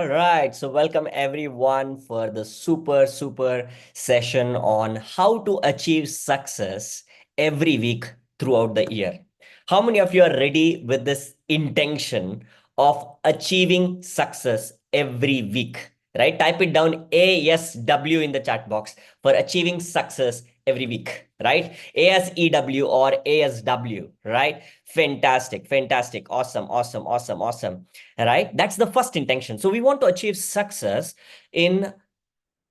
All right, so welcome everyone for the super session on how to achieve success every week throughout the year. How many of you are ready with this intention of achieving success every week? Right? Type it down ASW in the chat box for achieving success every week, right? ASEW or ASW, right? Fantastic. Awesome. Right? That's the first intention. So we want to achieve success in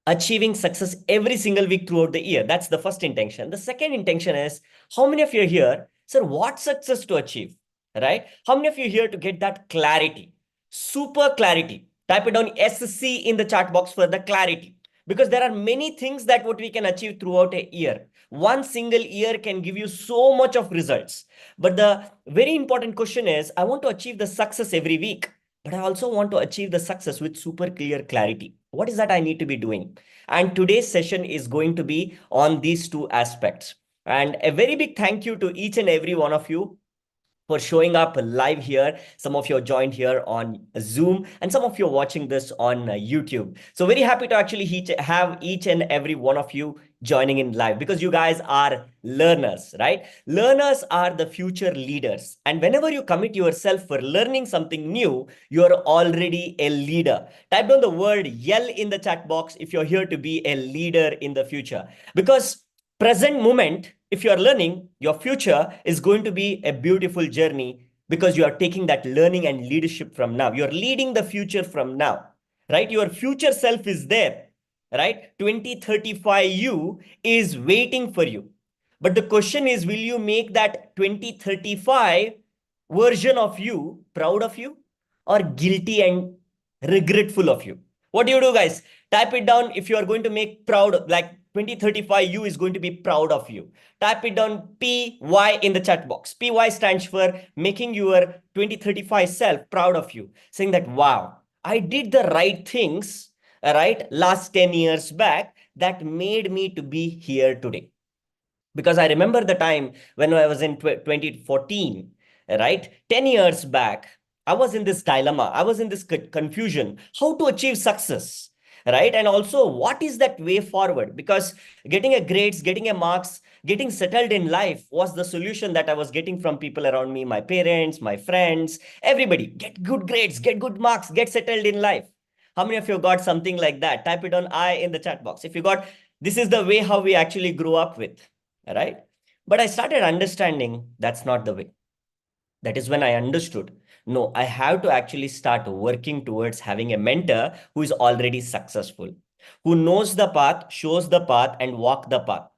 achieving success every single week throughout the year. That's the first intention. The second intention is, how many of you are here, sir, what success to achieve, right? How many of you are here to get that clarity, super clarity? Type it down SC in the chat box for the clarity, because there are many things that what we can achieve throughout a year. One single year can give you so much of results. But the very important question is, I want to achieve the success every week, but I also want to achieve the success with super clear clarity. What is that I need to be doing? And today's session is going to be on these two aspects. And a very big thank you to each and every one of you for showing up live here. Some of you are joined here on Zoom, and some of you are watching this on YouTube. So very happy to actually have each and every one of you joining in live, because you guys are learners, right? Learners are the future leaders. And whenever you commit yourself for learning something new, you're already a leader. Type down the word yell in the chat box if you're here to be a leader in the future. Because present moment, if you are learning, your future is going to be a beautiful journey, because you are taking that learning and leadership from now. You're leading the future from now, right? Your future self is there, right? 2035 you is waiting for you. But the question is, will you make that 2035 version of you proud of you, or guilty and regretful of you? What do you do, guys? Type it down if you are going to make proud, like 2035 you is going to be proud of you. Type it down PY in the chat box. PY stands for making your 2035 self proud of you, saying that, wow, I did the right things, right, last 10 years back that made me to be here today. Because I remember the time when I was in 2014, right? 10 years back, I was in this dilemma. I was in this confusion, how to achieve success, right? And also, what is that way forward? Because getting a grades, getting a marks, getting settled in life was the solution that I was getting from people around me, my parents, my friends, everybody. Get good grades, get good marks, get settled in life. How many of you got something like that? Type it on I in the chat box. If you got, this is the way how we actually grew up with, right? But I started understanding that's not the way. That is when I understood, no, I have to actually start working towards having a mentor who is already successful, who knows the path, shows the path, and walk the path,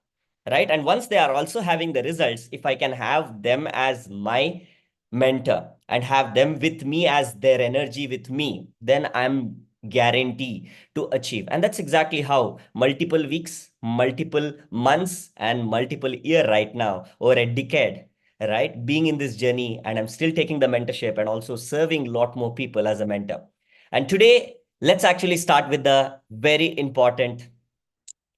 right? And once they are also having the results, if I can have them as my mentor and have them with me as their energy with me, then I'm guarantee to achieve. And that's exactly how multiple weeks, multiple months, and multiple year right now, or a decade, right, being in this journey, and I'm still taking the mentorship and also serving a lot more people as a mentor. And today, let's actually start with the very important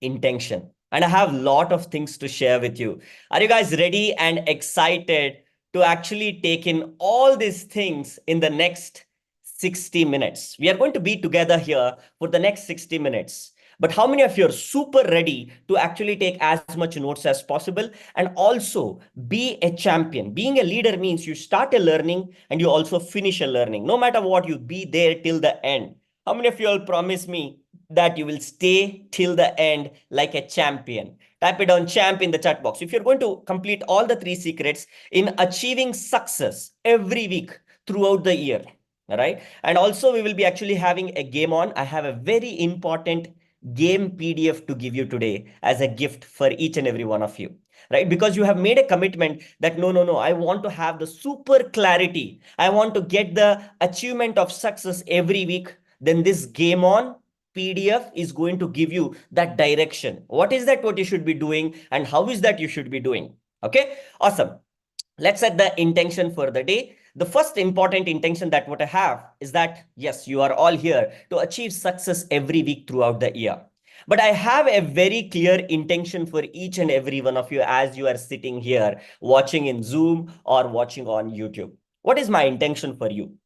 intention. And I have a lot of things to share with you. Are you guys ready and excited to actually take in all these things in the next 60 minutes? We are going to be together here for the next 60 minutes. But how many of you are super ready to actually take as much notes as possible and also be a champion? Being a leader means you start a learning and you also finish a learning. No matter what, you be there till the end. How many of you all promise me that you will stay till the end like a champion? Type it on champ in the chat box. If you're going to complete all the 3 secrets in achieving success every week throughout the year, all right? And also we will be actually having a game on. I have a very important game PDF to give you today as a gift for each and every one of you, right? Because you have made a commitment that no, I want to have the super clarity. I want to get the achievement of success every week. Then this game on PDF is going to give you that direction. What is that what you should be doing and how is that you should be doing? Okay, awesome. Let's set the intention for the day. The first important intention that what I have is that, yes, you are all here to achieve success every week throughout the year. But I have a very clear intention for each and every one of you as you are sitting here watching in Zoom or watching on YouTube. What is my intention for you?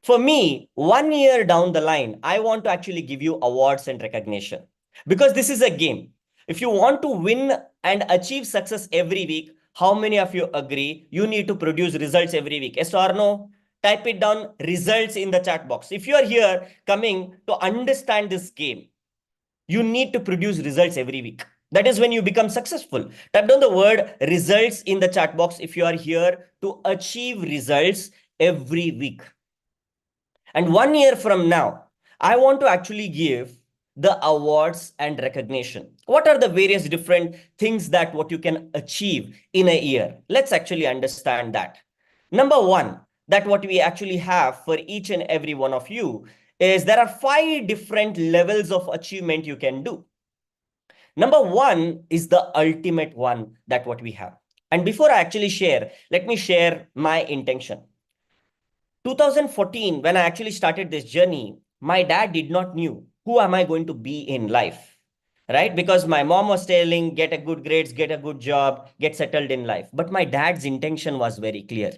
For me, 1 year down the line, I want to actually give you awards and recognition because this is a game. If you want to win and achieve success every week, how many of you agree you need to produce results every week? Yes or no? Type it down, results in the chat box. If you are here coming to understand this game, you need to produce results every week. That is when you become successful. Type down the word results in the chat box if you are here to achieve results every week. And 1 year from now, I want to actually give the awards and recognition. What are the various different things that what you can achieve in a year? Let's actually understand that. Number one, that what we actually have for each and every one of you is there are 5 different levels of achievement you can do. Number one is the ultimate one that what we have. And before I actually share, let me share my intention. 2014, when I actually started this journey, my dad did not knew who am I going to be in life, right? Because my mom was telling, get a good grades, get a good job, get settled in life. But my dad's intention was very clear.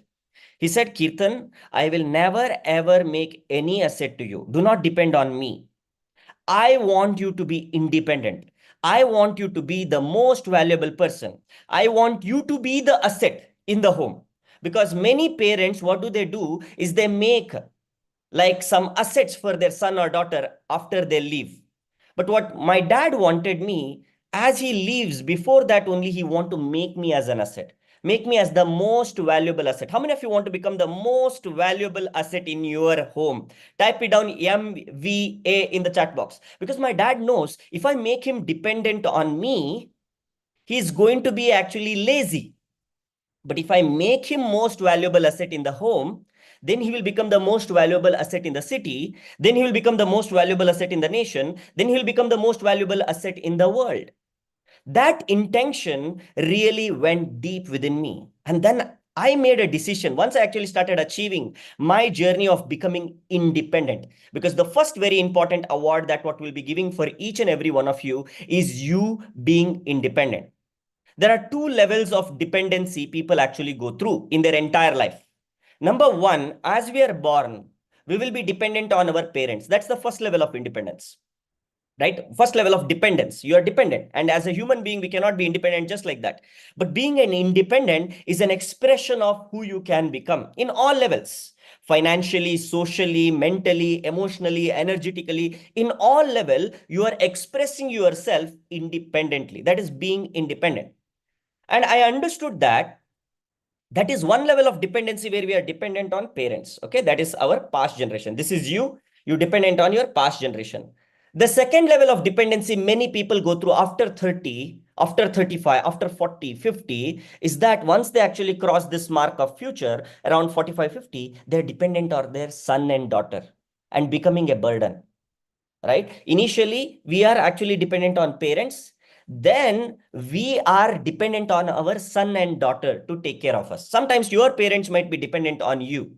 He said, Kirtan, I will never ever make any asset to you. Do not depend on me. I want you to be independent. I want you to be the most valuable person. I want you to be the asset in the home. Because many parents, what do? Is they make like some assets for their son or daughter after they leave. But what my dad wanted me, as he leaves, before that only he want to make me as an asset. Make me as the most valuable asset. How many of you want to become the most valuable asset in your home? Type it down MVA in the chat box. Because my dad knows if I make him dependent on me, he's going to be actually lazy. But if I make him most valuable asset in the home, then he will become the most valuable asset in the city. Then he will become the most valuable asset in the nation. Then he will become the most valuable asset in the world. That intention really went deep within me. And then I made a decision once I actually started achieving my journey of becoming independent. Because the first very important award that what we'll be giving for each and every one of you is you being independent. There are 2 levels of dependency people actually go through in their entire life. Number one, as we are born, we will be dependent on our parents. That's the first level of independence, right? First level of dependence. You are dependent. And as a human being, we cannot be independent just like that. But being an independent is an expression of who you can become in all levels. Financially, socially, mentally, emotionally, energetically, in all level, you are expressing yourself independently. That is being independent. And I understood that that is one level of dependency where we are dependent on parents. Okay, that is our past generation. This is you dependent on your past generation. The second level of dependency many people go through after 30, after 35, after 40, 50 is that once they actually cross this mark of future around 45, 50, they're dependent on their son and daughter and becoming a burden, right? Initially, we are actually dependent on parents. Then we are dependent on our son and daughter to take care of us. Sometimes your parents might be dependent on you,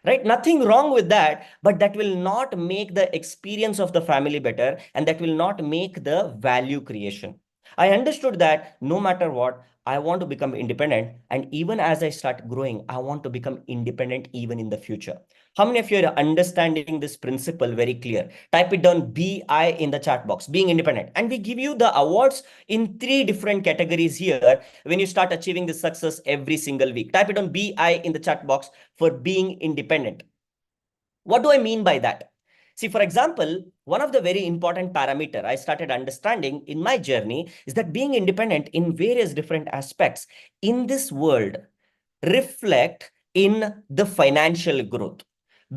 right? Nothing wrong with that, but that will not make the experience of the family better, and that will not make the value creation. I understood that no matter what, I want to become independent. And even as I start growing, I want to become independent even in the future. How many of you are understanding this principle very clear? Type it down BI in the chat box, being independent. And we give you the awards in 3 different categories here when you start achieving this success every single week. Type it on BI in the chat box for being independent. What do I mean by that? See, for example, one of the very important parameter I started understanding in my journey is that being independent in various different aspects in this world reflect in the financial growth.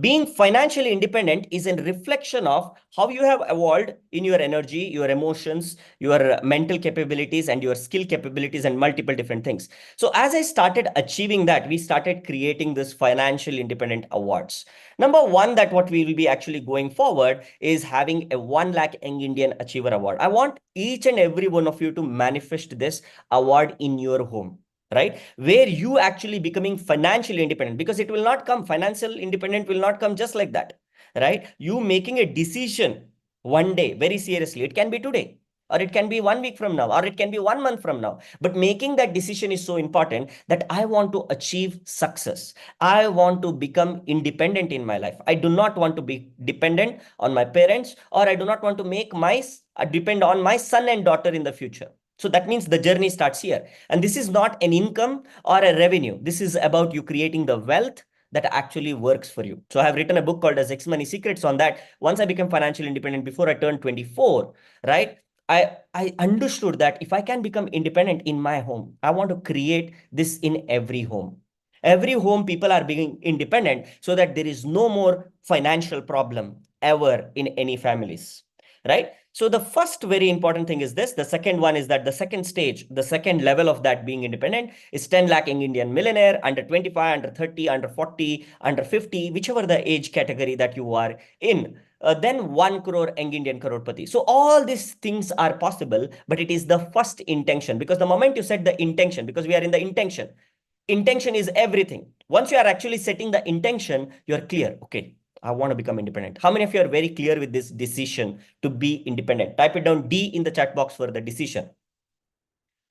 Being financially independent is a reflection of how you have evolved in your energy, your emotions, your mental capabilities, and your skill capabilities, and multiple different things. So as I started achieving that, we started creating this financial independent awards. Number one, that what we will be actually going forward is having a 1 lakh Young Indian Achiever Award. I want each and every one of you to manifest this award in your home, right? Where you actually becoming financially independent, because it will not come, financial independent will not come just like that, right? You making a decision one day very seriously. It can be today. or it can be 1 week from now, or it can be 1 month from now. But making that decision is so important that I want to achieve success. I want to become independent in my life. I do not want to be dependent on my parents, or I do not want to make my depend on my son and daughter in the future. So that means the journey starts here. And this is not an income or a revenue. This is about you creating the wealth that actually works for you. So I have written a book called as X Money Secrets on that. Once I became financially independent before I turned 24, right? I understood that if I can become independent in my home, I want to create this in every home. Every home, people are being independent so that there is no more financial problem ever in any families, right? So the first very important thing is this. The second one is that the second stage, the second level of that being independent is 10 lakh Indian millionaire, under 25, under 30, under 40, under 50, whichever the age category that you are in. Then 1 crore Indian crorepati. So all these things are possible, but it is the first intention, because the moment you set the intention, because we are in the intention is everything. Once you are actually setting the intention, you are clear. Okay, I want to become independent. How many of you are very clear with this decision to be independent? Type it down D in the chat box for the decision.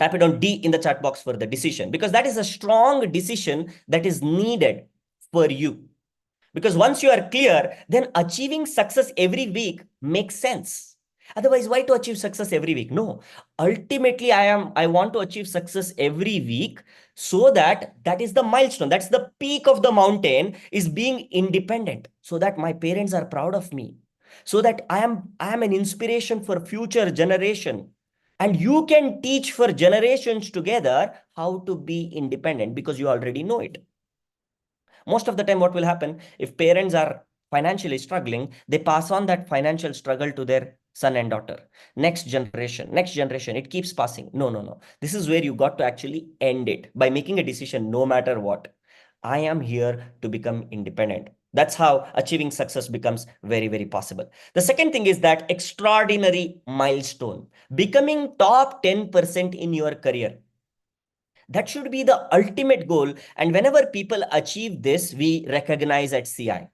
Type it down D in the chat box for the decision, because that is a strong decision that is needed for you. Because once you are clear, then achieving success every week makes sense. Otherwise, why to achieve success every week? No. Ultimately, I want to achieve success every week, so that is the milestone. That's the peak of the mountain, is being independent, so that my parents are proud of me, so that I am an inspiration for future generation. And you can teach for generations together how to be independent, because you already know it. Most of the time, what will happen if parents are financially struggling, they pass on that financial struggle to their son and daughter. Next generation, it keeps passing. No, no, no. This is where you got to actually end it by making a decision no matter what. I am here to become independent. That's how achieving success becomes very, very possible. The second thing is that extraordinary milestone, becoming top 10% in your career. That should be the ultimate goal. And whenever people achieve this, we recognize at CI.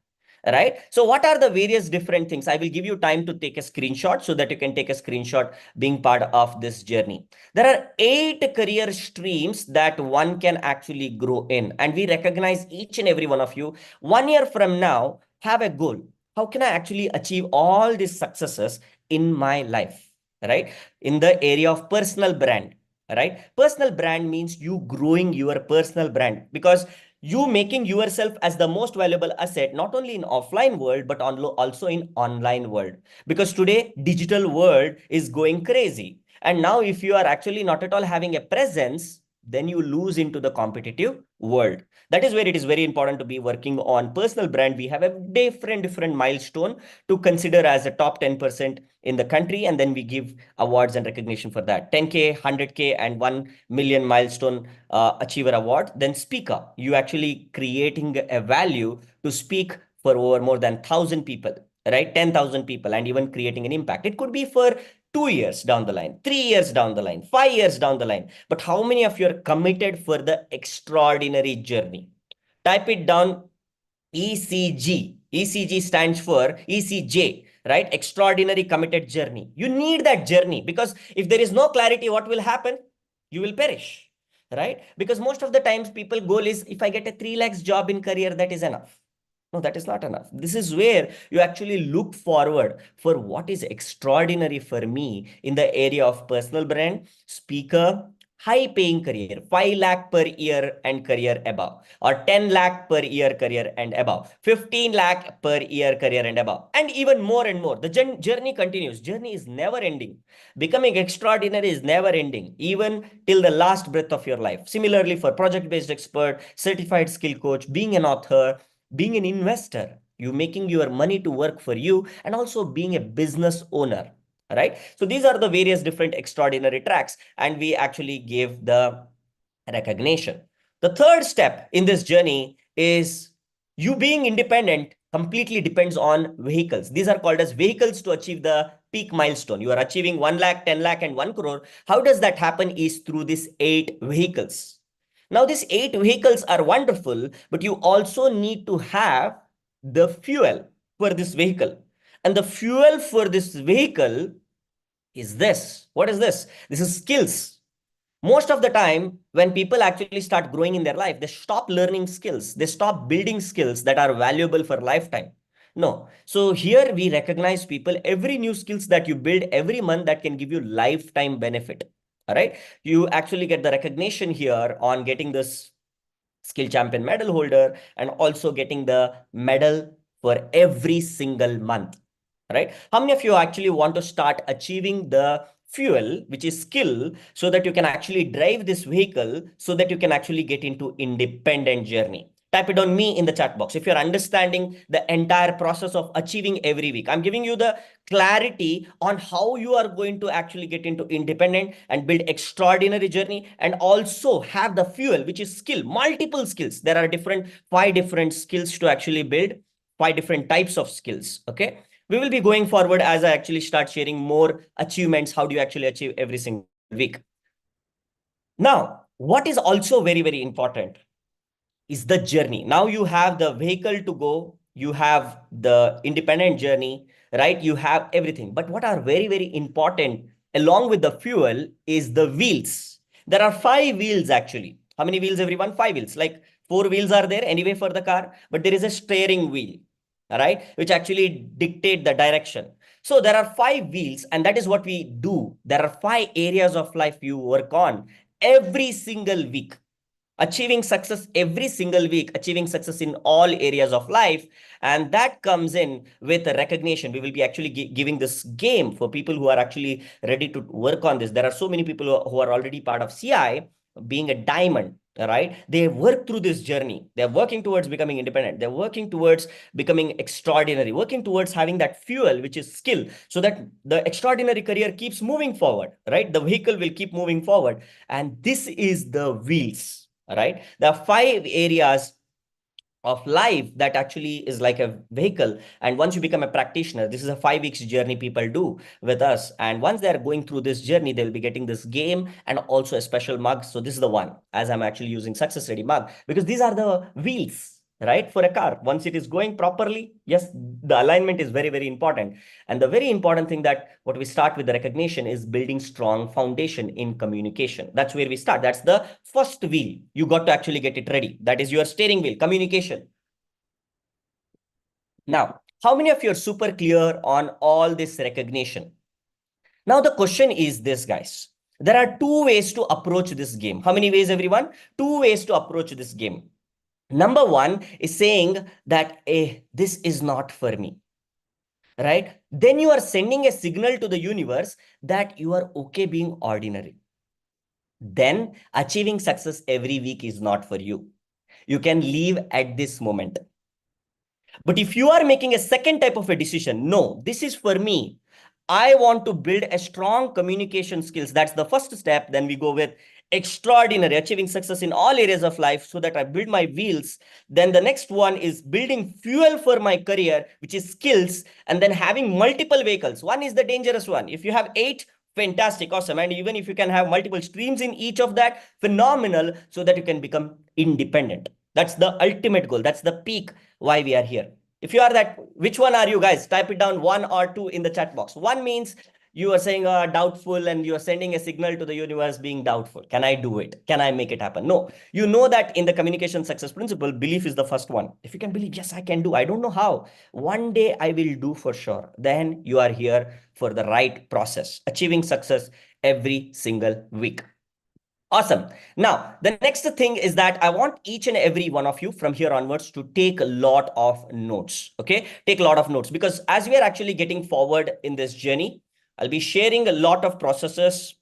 Right? So what are the various different things? I will give you time to take a screenshot so that you can take a screenshot being part of this journey. There are 8 career streams that one can actually grow in. And we recognize each and every one of you. 1 year from now, have a goal. How can I actually achieve all these successes in my life? Right? In the area of personal brand, right? Personal brand means you growing your personal brand, because you making yourself as the most valuable asset, not only in offline world, but also in online world. Because today, digital world is going crazy. And now if you are actually not at all having a presence, then you lose into the competitive world. That is where it is very important to be working on personal brand. We have a different milestone to consider as a top 10% in the country, and then we give awards and recognition for that. 10K, 100K, and 1 million milestone achiever award. Then speaker, you actually creating a value to speak for over more than 1,000 people, right? 10,000 people, and even creating an impact. It could be for 2 years down the line, 3 years down the line, 5 years down the line. But how many of you are committed for the extraordinary journey? Type it down, ECG. ECG stands for ECJ, right? Extraordinary committed journey. You need that journey, because if there is no clarity, what will happen? You will perish, right? Because most of the times people goal is, if I get a 3 lakhs job in career, that is enough. No, that is not enough. This is where you actually look forward for what is extraordinary for me in the area of personal brand, speaker, high paying career, 5 lakh per year and career above, or 10 lakh per year career and above, 15 lakh per year career and above, and even more and more. The journey continues. Journey is never ending. Becoming extraordinary is never ending, even till the last breath of your life. Similarly, for project-based expert, certified skill coach, being an author, being an investor, you making your money to work for you, and also being a business owner, right? So these are the various different extraordinary tracks, and we actually gave the recognition. The third step in this journey is you being independent completely depends on vehicles. These are called as vehicles to achieve the peak milestone. You are achieving 1 lakh, 10 lakh, and 1 crore. How does that happen? Is through these 8 vehicles. Now, these 8 vehicles are wonderful, but you also need to have the fuel for this vehicle. And the fuel for this vehicle is this. What is this? This is skills. Most of the time, when people actually start growing in their life, they stop learning skills. They stop building skills that are valuable for lifetime. No. So here we recognize people, every new skills that you build every month that can give you lifetime benefit. All right. You actually get the recognition here on getting this skill champion medal holder and also getting the medal for every single month, right? How many of you actually want to start achieving the fuel, which is skill, so that you can actually drive this vehicle, so that you can actually get into independent journey? Type it on me in the chat box if you're understanding the entire process of achieving every week. I'm giving you the clarity on how you are going to actually get into independent and build extraordinary journey, and also have the fuel, which is skill, multiple skills. There are five different skills to actually build, five different types of skills. Okay, we will be going forward as I actually start sharing more achievements. How do you actually achieve every single week? Now, what is also very, very important is the journey. Now you have the vehicle to go, you have the independent journey, right? You have everything. But what are very, very important along with the fuel is the wheels. There are five wheels actually. How many wheels, everyone? Five wheels. Like four wheels are there anyway for the car, but there is a steering wheel, all right, which actually dictate the direction. So there are five wheels, and that is what we do. There are five areas of life you work on every single week, achieving success every single week, achieving success in all areas of life. And that comes in with a recognition. We will be actually giving this game for people who are actually ready to work on this. There are so many people who are already part of CI, being a diamond. All right, they work through this journey. They're working towards becoming independent. They're working towards becoming extraordinary, working towards having that fuel, which is skill, so that the extraordinary career keeps moving forward, right? The vehicle will keep moving forward. And this is the wheels. All right, there are five areas of life that actually is like a vehicle. And once you become a practitioner, this is a 5 weeks journey people do with us. And once they're going through this journey, they'll be getting this game and also a special mug. So this is the one, as I'm actually using Success Ready mug, because these are the wheels, right, for a car. Once it is going properly, yes, the alignment is very, very important. And the very important thing that what we start with the recognition is building strong foundation in communication. That's where we start. That's the first wheel. You got to actually get it ready. That is your steering wheel, communication. Now, how many of you are super clear on all this recognition? Now, the question is this, guys. There are two ways to approach this game. How many ways, everyone? Two ways to approach this game. Number one is saying that, this is not for me, right? Then you are sending a signal to the universe that you are okay being ordinary. Then achieving success every week is not for you. You can leave at this moment. But if you are making a second type of a decision, no, this is for me. I want to build a strong communication skills. That's the first step. Then we go with extraordinary, achieving success in all areas of life so that I build my wheels. Then the next one is building fuel for my career, which is skills, and then having multiple vehicles. One is the dangerous one. If you have eight, fantastic, awesome. And even if you can have multiple streams in each of that, phenomenal, so that you can become independent. That's the ultimate goal. That's the peak why we are here. If you are that, which one are you, guys? Type it down, one or two in the chat box. One means you are saying doubtful, and you are sending a signal to the universe being doubtful. Can I do it? Can I make it happen? No. You know that in the communication success principle, belief is the first one. If you can believe, yes, I can do. I don't know how. One day I will do for sure. Then you are here for the right process, achieving success every single week. Awesome. Now, the next thing is that I want each and every one of you from here onwards to take a lot of notes. Okay, take a lot of notes, because as we are actually getting forward in this journey, I'll be sharing a lot of processes,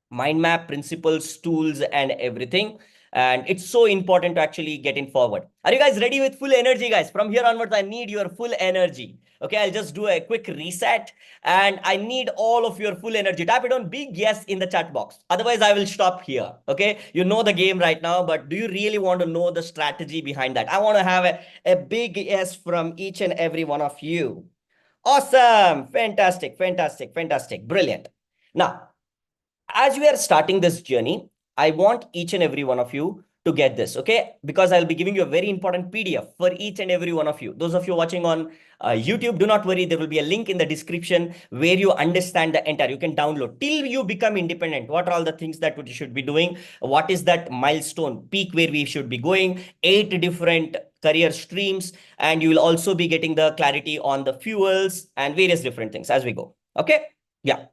mind map, principles, tools, and everything. And it's so important to actually get in forward. Are you guys ready with full energy, guys? From here onwards, I need your full energy. Okay, I'll just do a quick reset, and I need all of your full energy. Type it on big yes in the chat box. Otherwise, I will stop here. Okay, you know the game right now, but do you really want to know the strategy behind that? I want to have a big yes from each and every one of you. Awesome. Fantastic, fantastic, fantastic. Brilliant. Now, as we are starting this journey, I want each and every one of you to get this, okay? Because I'll be giving you a very important PDF for each and every one of you. Those of you watching on YouTube, do not worry. There will be a link in the description where you understand the entire, you can download till you become independent. What are all the things that you should be doing? What is that milestone peak where we should be going? 8 different career streams, and you will also be getting the clarity on the fuels and various different things as we go. Okay. Yeah.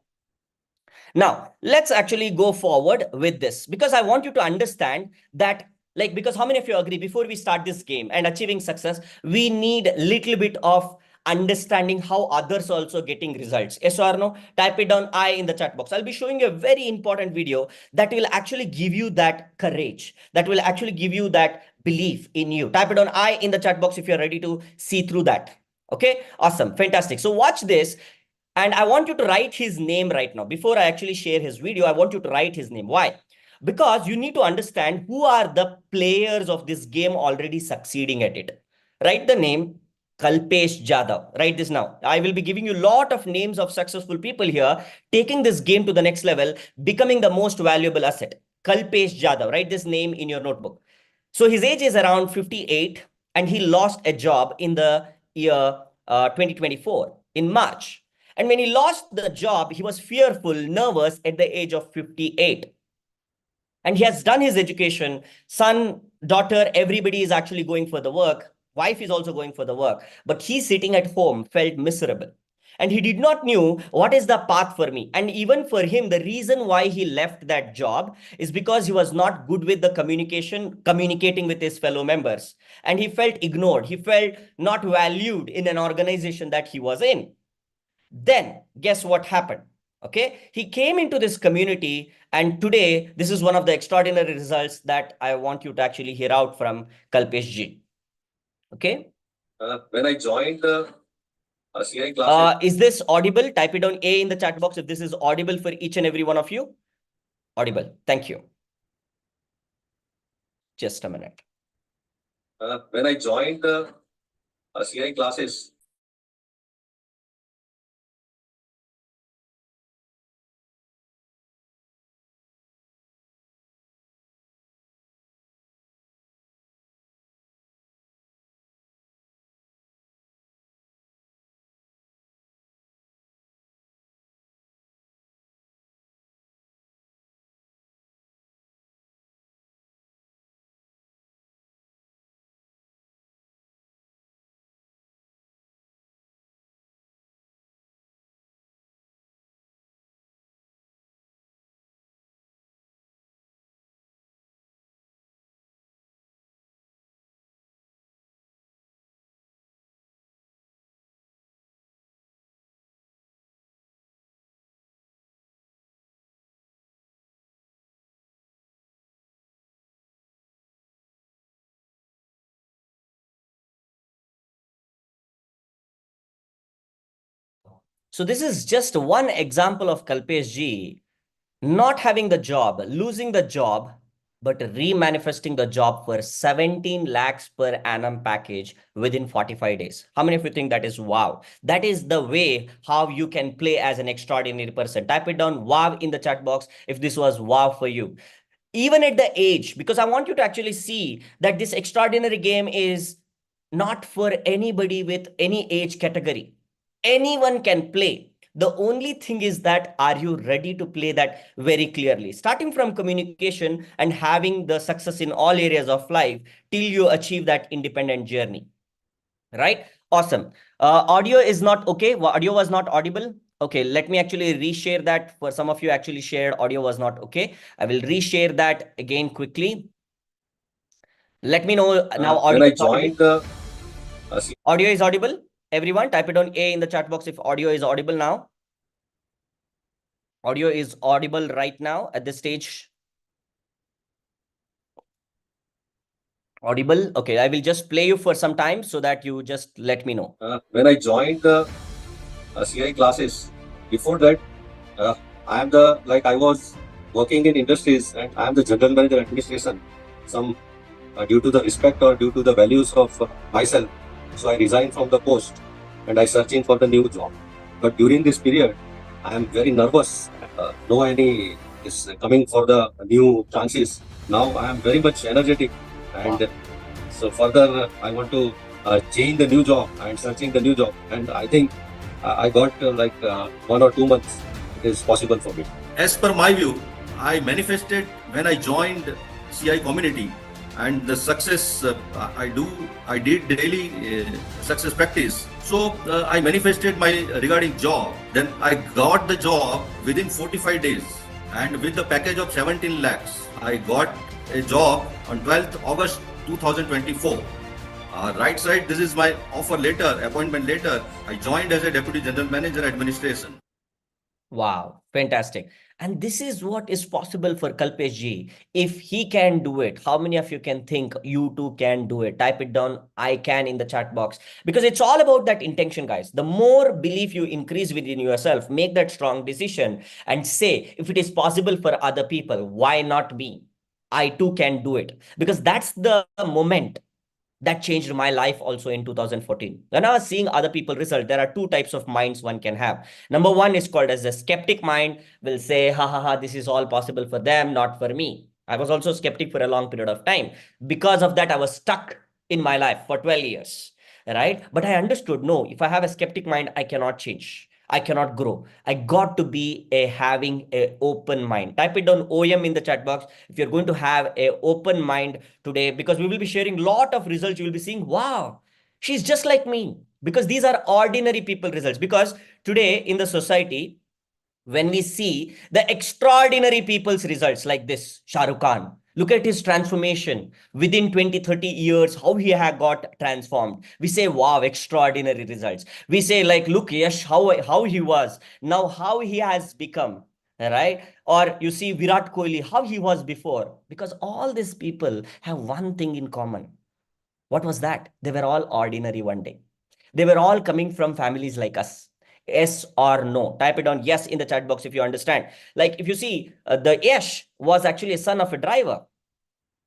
Now, let's actually go forward with this, because I want you to understand that, like, because how many of you agree before we start this game and achieving success, we need a little bit of understanding how others also getting results? Yes or no? Type it down I in the chat box. I'll be showing you a very important video that will actually give you that courage, that will actually give you that belief in you. Type it on I in the chat box if you're ready to see through that. Okay, awesome, fantastic. So watch this. And I want you to write his name right now. Before I actually share his video, I want you to write his name. Why? Because you need to understand who are the players of this game already succeeding at it. Write the name Kalpesh Jadhav. Write this now. I will be giving you a lot of names of successful people here, taking this game to the next level, becoming the most valuable asset. Kalpesh Jadhav. Write this name in your notebook. So his age is around 58, and he lost a job in the year 2024 in March. And when he lost the job, he was fearful, nervous at the age of 58. And he has done his education. Son, daughter, everybody is actually going for the work. Wife is also going for the work. But he sitting at home felt miserable. And he did not knew what is the path for me. And even for him, the reason why he left that job is because he was not good with the communicating with his fellow members. And he felt ignored. He felt not valued in an organization that he was in. Then guess what happened? Okay, he came into this community, and today this is one of the extraordinary results that I want you to actually hear out from Kalpesh ji. Okay. When I joined the CI class, is this audible? Type it on A in the chat box if this is audible for each and every one of you. Audible. Thank you. Just a minute. When I joined the CI classes, so this is just one example of Kalpesh ji not having the job, losing the job, but remanifesting the job for 17 lakhs per annum package within 45 days. How many of you think that is wow? That is the way how you can play as an extraordinary person. Type it down wow in the chat box if this was wow for you. Even at the age, because I want you to actually see that this extraordinary game is not for anybody with any age category. Anyone can play. The only thing is that, are you ready to play that very clearly? Starting from communication and having the success in all areas of life till you achieve that independent journey. Right? Awesome. Audio is not okay. Audio was not audible. Okay, let me actually reshare that. For some of you actually shared audio was not okay. I will reshare that again quickly. Let me know now. Audio when I joined the audio is audible. Everyone type it on A in the chat box if audio is audible now. Audio is audible right now at this stage. Audible. Okay, I will just play you for some time so that you just let me know. When I joined the CI classes, before that, I am the, like I was working in industries and I am the general manager administration. Some due to the respect or due to the values of myself. So I resigned from the post and I searching for the new job. But during this period, I am very nervous. No any is coming for the new chances. Now I am very much energetic, and so further I want to change the new job and searching the new job. And I think I got 1 or 2 months. It is possible for me. As per my view, I manifested when I joined CI community, and the success I did daily success practice. So I manifested my regarding job. Then I got the job within 45 days, and with the package of 17 lakhs, I got a job on 12th August 2024. Right side, this is my offer letter, appointment letter. I joined as a deputy general manager administration. Wow, fantastic. And this is what is possible for Kalpesh ji. If he can do it, how many of you can think you too can do it? Type it down, I can, in the chat box. Because it's all about that intention, guys. The more belief you increase within yourself, make that strong decision and say, if it is possible for other people, why not me? I too can do it. Because that's the moment that changed my life also in 2014. When I was seeing other people result, there are two types of minds one can have. Number one is called as a skeptic mind, will say, ha ha ha, this is all possible for them, not for me. I was also skeptic for a long period of time. Because of that, I was stuck in my life for 12 years, right? But I understood, no, if I have a skeptic mind, I cannot change. I cannot grow. I got to be having a open mind. Type it down OM in the chat box if you're going to have a open mind today, because we will be sharing a lot of results. You will be seeing, wow, she's just like me, because these are ordinary people results. Because today in the society, when we see the extraordinary people's results like this, Shah Rukh Khan, look at his transformation within 20, 30 years, how he had got transformed. We say, wow, extraordinary results. We say, like, look, Yash, how he was, now how he has become, right? Or you see Virat Kohli, how he was before. Because all these people have one thing in common. What was that? They were all ordinary one day. They were all coming from families like us. Yes or no? Type it down yes in the chat box if you understand. Like if you see, the Yash was actually a son of a driver,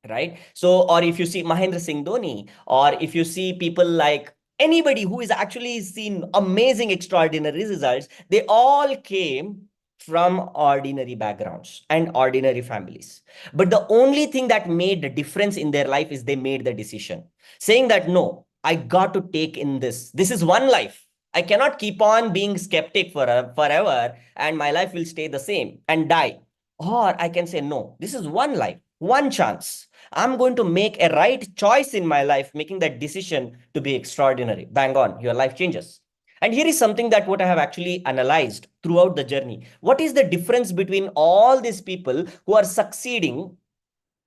right? So, or if you see Mahendra Singh Dhoni, or if you see people like anybody who is actually seen amazing, extraordinary results, they all came from ordinary backgrounds and ordinary families. But the only thing that made the difference in their life is they made the decision, saying that, no, I got to take in this. This is one life. I cannot keep on being skeptic forever and my life will stay the same and die. Or I can say, no, this is one life, one chance. I'm going to make a right choice in my life, making that decision to be extraordinary. Bang on, your life changes. And here is something that what I have actually analyzed throughout the journey. What is the difference between all these people who are succeeding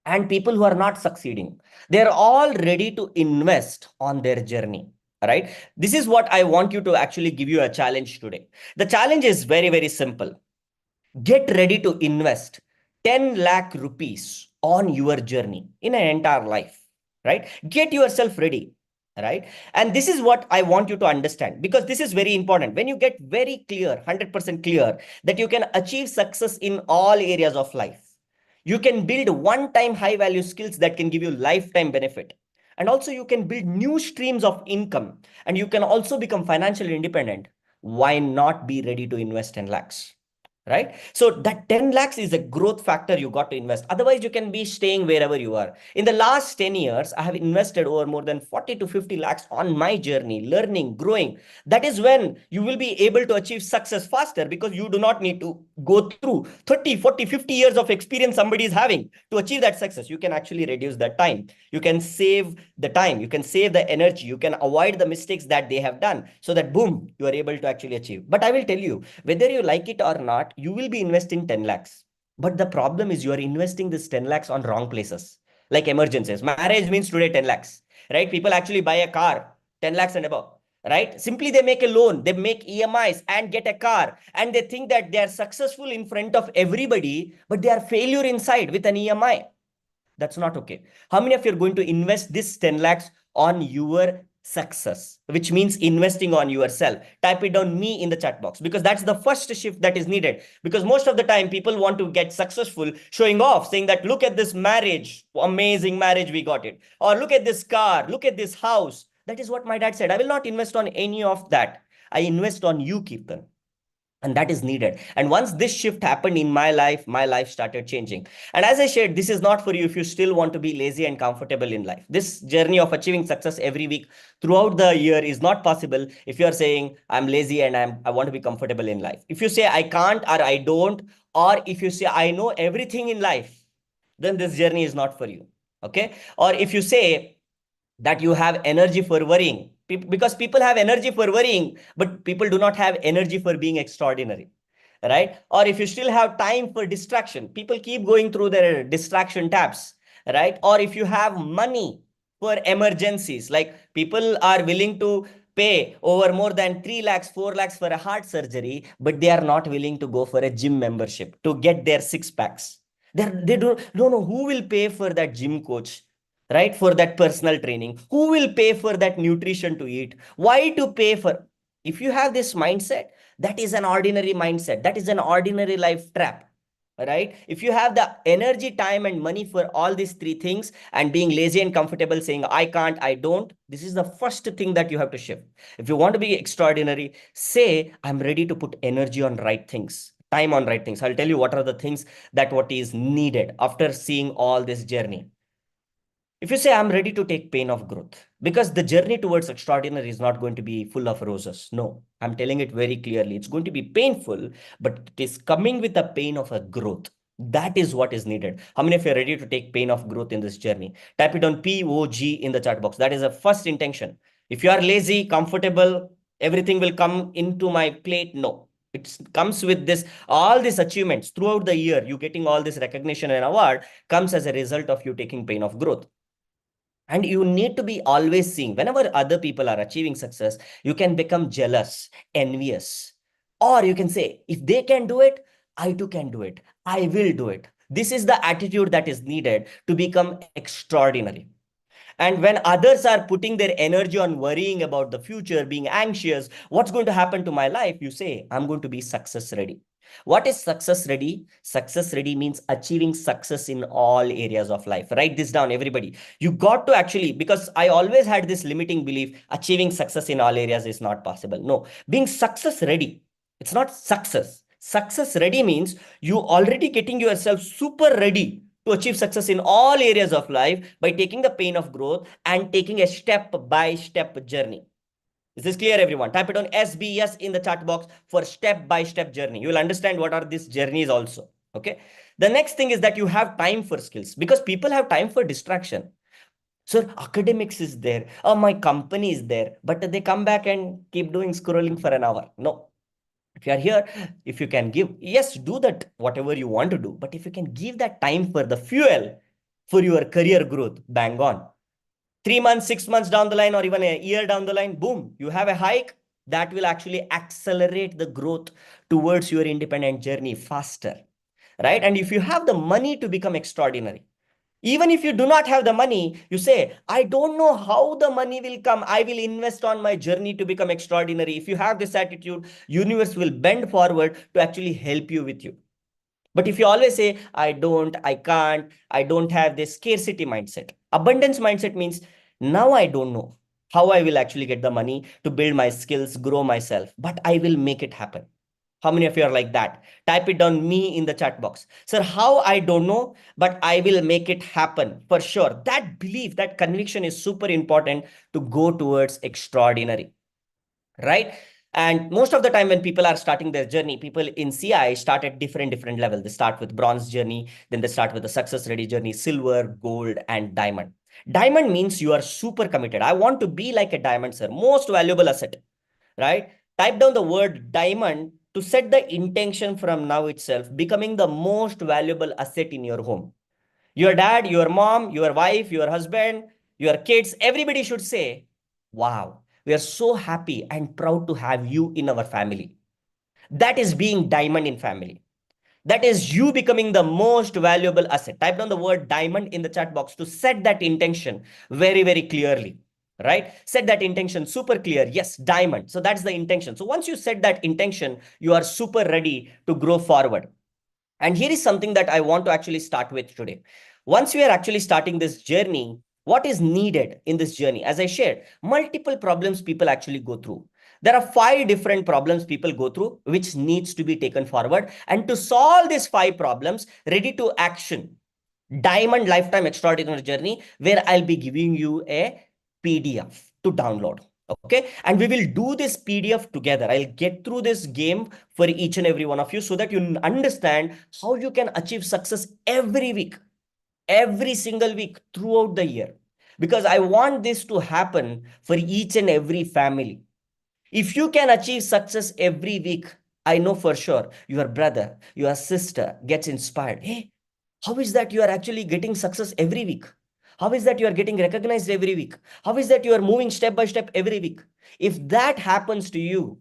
and people who are not succeeding? They're all ready to invest on their journey, right? This is what I want you to actually give you a challenge today. The challenge is very, very simple. Get ready to invest 10 lakh rupees on your journey in an entire life, right? Get yourself ready, right? And this is what I want you to understand, because this is very important. When you get very clear, 100% clear that you can achieve success in all areas of life, you can build one-time high-value skills that can give you lifetime benefit. And also you can build new streams of income, and you can also become financially independent. Why not be ready to invest in lakhs? Right? So that 10 lakhs is a growth factor you got to invest. Otherwise, you can be staying wherever you are. In the last 10 years, I have invested over more than 40 to 50 lakhs on my journey, learning, growing. That is when you will be able to achieve success faster, because you do not need to go through 30, 40, 50 years of experience somebody is having to achieve that success. You can actually reduce that time. You can save the time. You can save the energy. You can avoid the mistakes that they have done, so that boom, you are able to actually achieve. But I will tell you, whether you like it or not, you will be investing 10 lakhs. But the problem is you are investing this 10 lakhs on wrong places, like emergencies. Marriage means today 10 lakhs, right? People actually buy a car, 10 lakhs and above, right? Simply they make a loan, they make EMIs and get a car, and they think that they are successful in front of everybody, but they are failure inside with an EMI. That's not okay. How many of you are going to invest this 10 lakhs on your success, which means investing on yourself? Type it down me in the chat box, because that's the first shift that is needed. Because most of the time people want to get successful showing off, saying that, look at this marriage, amazing marriage, we got it. Or look at this car, look at this house. That is what my dad said. I will not invest on any of that. I invest on you, Kirtan. And that is needed. And once this shift happened in my life started changing. And as I shared, this is not for you if you still want to be lazy and comfortable in life. This journey of achieving success every week throughout the year is not possible if you are saying I'm lazy and I want to be comfortable in life. If you say I can't or I don't, or if you say I know everything in life, then this journey is not for you. Okay? Or if you say that you have energy for worrying, because people have energy for worrying, but people do not have energy for being extraordinary, right? Or if you still have time for distraction, people keep going through their distraction tabs, right? Or if you have money for emergencies, like people are willing to pay over more than 3 lakhs 4 lakhs for a heart surgery, but they are not willing to go for a gym membership to get their six packs. They don't know who will pay for that gym coach, right? For that personal training, who will pay for that nutrition to eat, why to pay for. If you have this mindset, that is an ordinary mindset, that is an ordinary life trap, right? If you have the energy, time and money for all these three things and being lazy and comfortable saying I can't, I don't, this is the first thing that you have to shift. If you want to be extraordinary, say I'm ready to put energy on right things, time on right things. I'll tell you what are the things that what is needed after seeing all this journey. If you say, I'm ready to take pain of growth, because the journey towards extraordinary is not going to be full of roses. No, I'm telling it very clearly. It's going to be painful, but it is coming with the pain of a growth. That is what is needed. How many of you are ready to take pain of growth in this journey? Type it on POG in the chat box. That is a first intention. If you are lazy, comfortable, everything will come into my plate. No, it comes with this, all these achievements throughout the year, you getting all this recognition and award comes as a result of you taking pain of growth. And you need to be always seeing whenever other people are achieving success, you can become jealous, envious, or you can say, if they can do it, I too can do it. I will do it. This is the attitude that is needed to become extraordinary. And when others are putting their energy on worrying about the future, being anxious, what's going to happen to my life? You say, I'm going to be success ready. What is success ready? Success ready means achieving success in all areas of life. Write this down, everybody. You got to actually, because I always had this limiting belief, achieving success in all areas is not possible. No, being success ready, it's not success. Success ready means you already getting yourself super ready to achieve success in all areas of life by taking the pain of growth and taking a step by step journey. Is this clear, everyone? Type it on SBS in the chat box for step by step journey. You will understand what are these journeys also. Okay. The next thing is that you have time for skills, because people have time for distraction. So academics is there. Oh, my company is there, but they come back and keep doing scrolling for an hour. No, if you are here, if you can give, yes, do that, whatever you want to do. But if you can give that time for the fuel for your career growth, bang on. 3 months, 6 months down the line, or even a year down the line, boom, you have a hike that will actually accelerate the growth towards your independent journey faster, right? And if you have the money to become extraordinary, even if you do not have the money, you say, I don't know how the money will come. I will invest on my journey to become extraordinary. If you have this attitude, universe will bend forward to actually help you with you. But if you always say, I don't, I can't, I don't have this scarcity mindset. Abundance mindset means now I don't know how I will actually get the money to build my skills, grow myself, but I will make it happen. How many of you are like that? Type it down me in the chat box. Sir, how I don't know, but I will make it happen for sure. That belief, that conviction is super important to go towards extraordinary, right? And most of the time when people are starting their journey, people in CI start at different levels. They start with bronze journey, then they start with the success ready journey, silver, gold, and diamond. Diamond means you are super committed. I want to be like a diamond, sir. Most valuable asset, right? Type down the word diamond to set the intention from now itself, becoming the most valuable asset in your home. Your dad, your mom, your wife, your husband, your kids, everybody should say, wow, we are so happy and proud to have you in our family. That is being diamond in family. That is you becoming the most valuable asset. Type down the word diamond in the chat box to set that intention very clearly, right? Set that intention super clear. Yes, diamond. So that's the intention. So once you set that intention, you are super ready to grow forward. And here is something that I want to actually start with today. Once we are actually starting this journey, what is needed in this journey? As I shared, multiple problems people actually go through. There are 5 different problems people go through, which needs to be taken forward. And to solve these 5 problems, ready to action, Diamond Lifetime Extraordinary Journey, where I'll be giving you a PDF to download. Okay. And we will do this PDF together. I'll get through this game for each and every one of you so that you understand how you can achieve success every week, every single week throughout the year. Because I want this to happen for each and every family. If you can achieve success every week, I know for sure your brother, your sister gets inspired. Hey, how is that you are actually getting success every week? How is that you are getting recognized every week? How is that you are moving step by step every week? If that happens to you,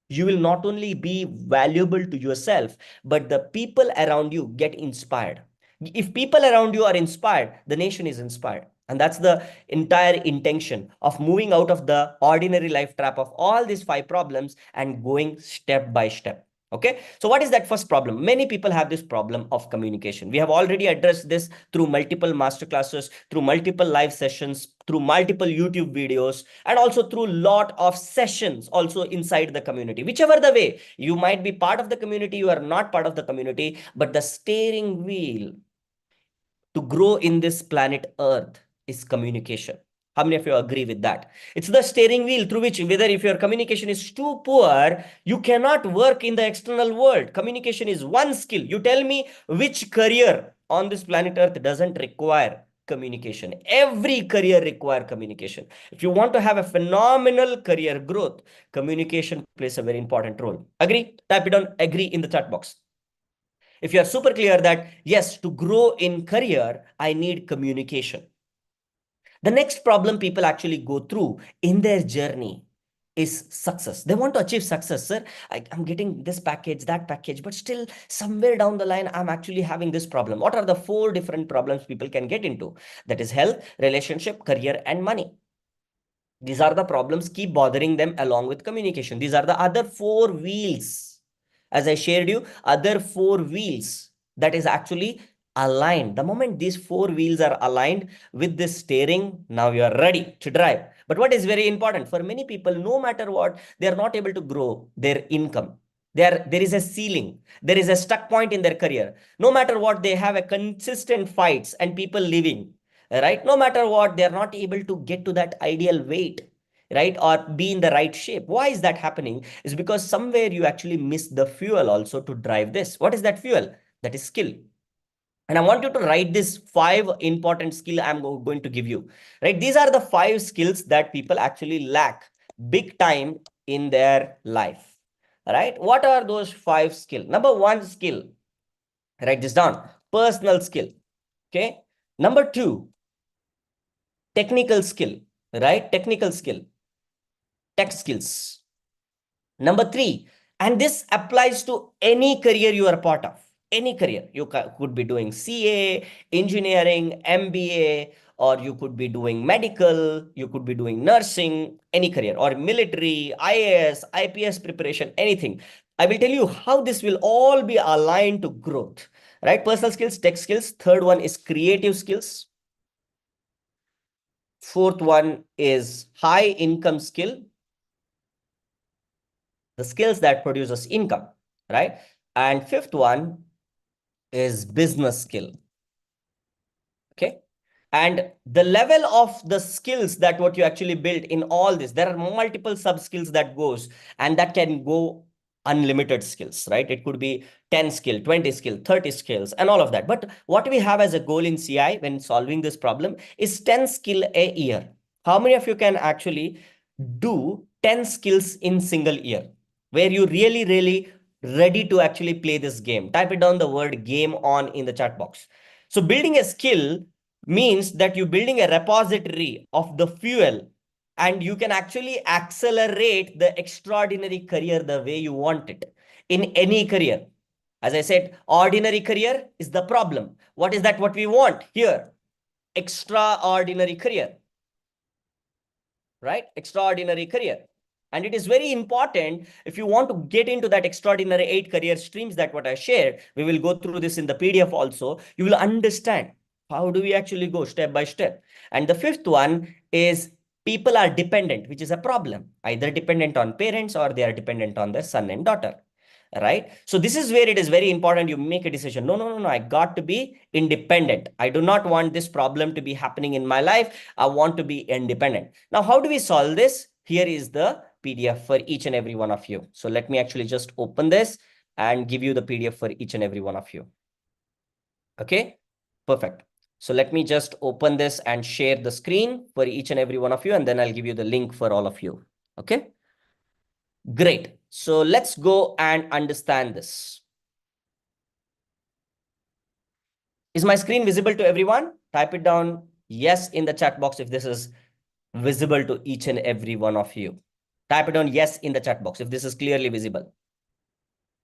you will not only be valuable to yourself, but the people around you get inspired. If people around you are inspired, the nation is inspired. And that's the entire intention of moving out of the ordinary life trap of all these 5 problems and going step by step. Okay. So what is that first problem? Many people have this problem of communication. We have already addressed this through multiple masterclasses, through multiple live sessions, through multiple YouTube videos, and also through lot of sessions also inside the community. Whichever the way, you might be part of the community, you are not part of the community, but the steering wheel to grow in this planet Earth is communication. How many of you agree with that? It's the steering wheel through which, whether if your communication is too poor, you cannot work in the external world. Communication is one skill. You tell me which career on this planet Earth doesn't require communication. Every career require communication. If you want to have a phenomenal career growth, communication plays a very important role. Agree? Type it on agree in the chat box. If you are super clear that yes, to grow in career, I need communication. The next problem people actually go through in their journey is success. They want to achieve success. Sir, I'm getting this package, that package, but still somewhere down the line, I'm actually having this problem. What are the 4 different problems people can get into? That is health, relationship, career, and money. These are the problems keep bothering them along with communication. These are the other 4 wheels. As I shared you, other 4 wheels that is actually aligned. The moment these 4 wheels are aligned with this steering, now you are ready to drive. But what is very important for many people, no matter what, they are not able to grow their income. There is a ceiling. There is a stuck point in their career. No matter what, they have a consistent fights and people leaving. Right? No matter what, they're not able to get to that ideal weight, right? Or be in the right shape. Why is that happening? Is because somewhere you actually miss the fuel also to drive this. What is that fuel? That is skill. And I want you to write this 5 important skill I'm going to give you, right? These are the 5 skills that people actually lack big time in their life, right? What are those 5 skills? Number 1 skill, write this down, personal skill. Okay. Number 2, technical skill, right? Technical skill, tech skills. Number 3, and this applies to any career you are part of. Any career. You could be doing CA, engineering, MBA, or you could be doing medical, you could be doing nursing, any career, or military, IAS, IPS preparation, anything. I will tell you how this will all be aligned to growth, right? Personal skills, tech skills. Third one is creative skills. Fourth one is high income skill, the skills that produces income, right? And fifth one is business skill. Okay. And the level of the skills that what you actually build in all this, there are multiple sub skills that goes, and that can go unlimited skills, right? It could be 10 skill, 20 skill, 30 skills, and all of that. But what we have as a goal in CI when solving this problem is 10 skill a year. How many of you can actually do 10 skills in single year, where you really ready to actually play this game? Type it down, the word game on in the chat box. So building a skill means that you're building a repository of the fuel, and you can actually accelerate the extraordinary career the way you want it in any career. As I said, ordinary career is the problem. What is that what we want here? Extraordinary career, right? Extraordinary career. And it is very important if you want to get into that extraordinary 8 career streams that what I shared. We will go through this in the PDF also. You will understand how do we actually go step by step. And the fifth one is people are dependent, which is a problem, either dependent on parents or they are dependent on their son and daughter, right? So this is where it is very important you make a decision. No, no, no, no, I got to be independent. I do not want this problem to be happening in my life. I want to be independent. Now, how do we solve this? Here is the PDF for each and every one of you. So let me actually just open this and give you the PDF for each and every one of you. Okay, perfect. So let me just open this and share the screen for each and every one of you, and then I'll give you the link for all of you. Okay, great. So let's go and understand this. Is my screen visible to everyone? Type it down yes in the chat box if this is visible to each and every one of you. Type it down yes in the chat box if this is clearly visible.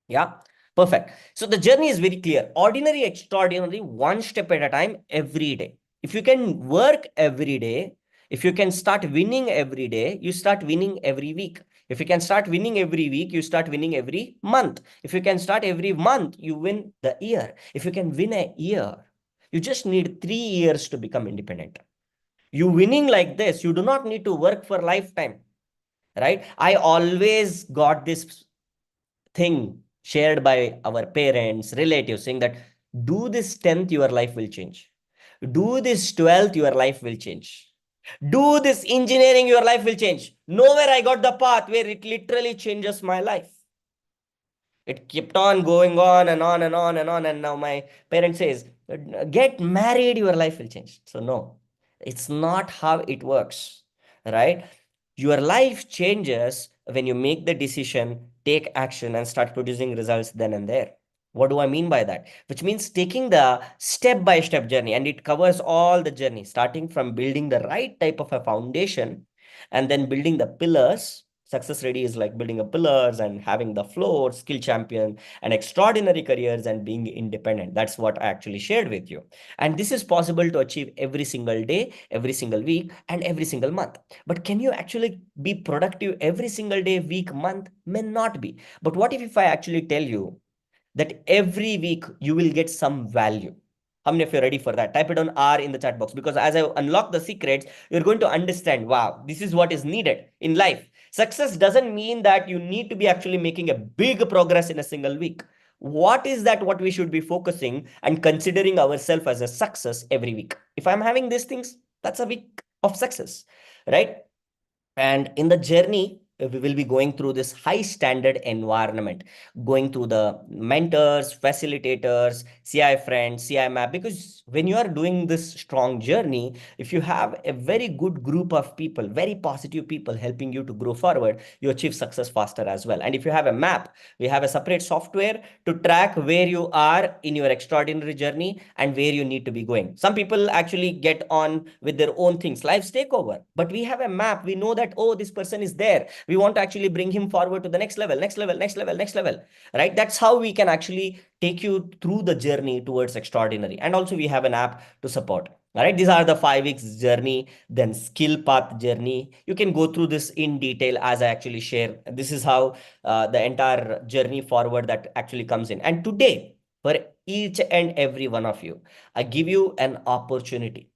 Yeah, perfect. So the journey is very clear. Ordinary, extraordinary, one step at a time, every day. If you can work every day, if you can start winning every day, you start winning every week. If you can start winning every week, you start winning every month. If you can start every month, you win the year. If you can win a year, you just need 3 years to become independent. You winning like this, you do not need to work for lifetime, right? I always got this thing shared by our parents, relatives, saying that do this 10th, your life will change. Do this 12th, your life will change. Do this engineering, your life will change. Nowhere I got the path where it literally changes my life. It kept on going on and on and on and on. And now my parent says, get married, your life will change. So no, it's not how it works, right? Your life changes when you make the decision, take action, and start producing results then and there. What do I mean by that? Which means taking the step-by-step journey, and it covers all the journey, starting from building the right type of a foundation and then building the pillars. Success ready is like building a pillars and having the floor, skill champion, and extraordinary careers and being independent. That's what I actually shared with you. And this is possible to achieve every single day, every single week, and every single month. But can you actually be productive every single day, week, month? May not be. But what if I actually tell you that every week you will get some value? How many of you are ready for that? Type it on R in the chat box, because as I unlock the secrets, you're going to understand, wow, this is what is needed in life. Success doesn't mean that you need to be actually making a big progress in a single week. What is that what we should be focusing and considering ourselves as a success every week? If I'm having these things, that's a week of success, right? And in the journey, we will be going through this high standard environment, going through the mentors, facilitators, CI friends, CI map. Because when you are doing this strong journey, if you have a very good group of people, very positive people helping you to grow forward, you achieve success faster as well. And if you have a map, we have a separate software to track where you are in your extraordinary journey and where you need to be going. Some people actually get on with their own things, life's takeover, but we have a map. We know that, oh, this person is there, we want to actually bring him forward to the next level, next level, next level, next level, right? That's how we can actually take you through the journey towards extraordinary. And also we have an app to support. All right, these are the 5 weeks journey, then skill path journey. You can go through this in detail as I actually share. This is how the entire journey forward that actually comes in. And today, for each and every one of you, I give you an opportunity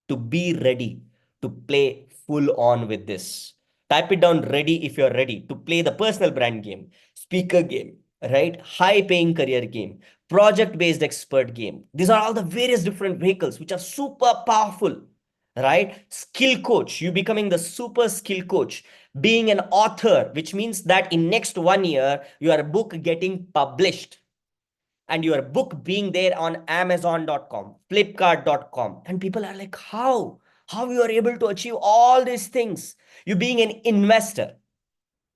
to be ready to play full on with this. Type it down, ready, if you're ready to play the personal brand game, speaker game, right? High paying career game, project based expert game. These are all the various different vehicles which are super powerful, right? Skill coach, you becoming the super skill coach, being an author, which means that in next 1 year, your book getting published and your book being there on amazon.com, flipkart.com. And people are like, how you are able to achieve all these things? You being an investor,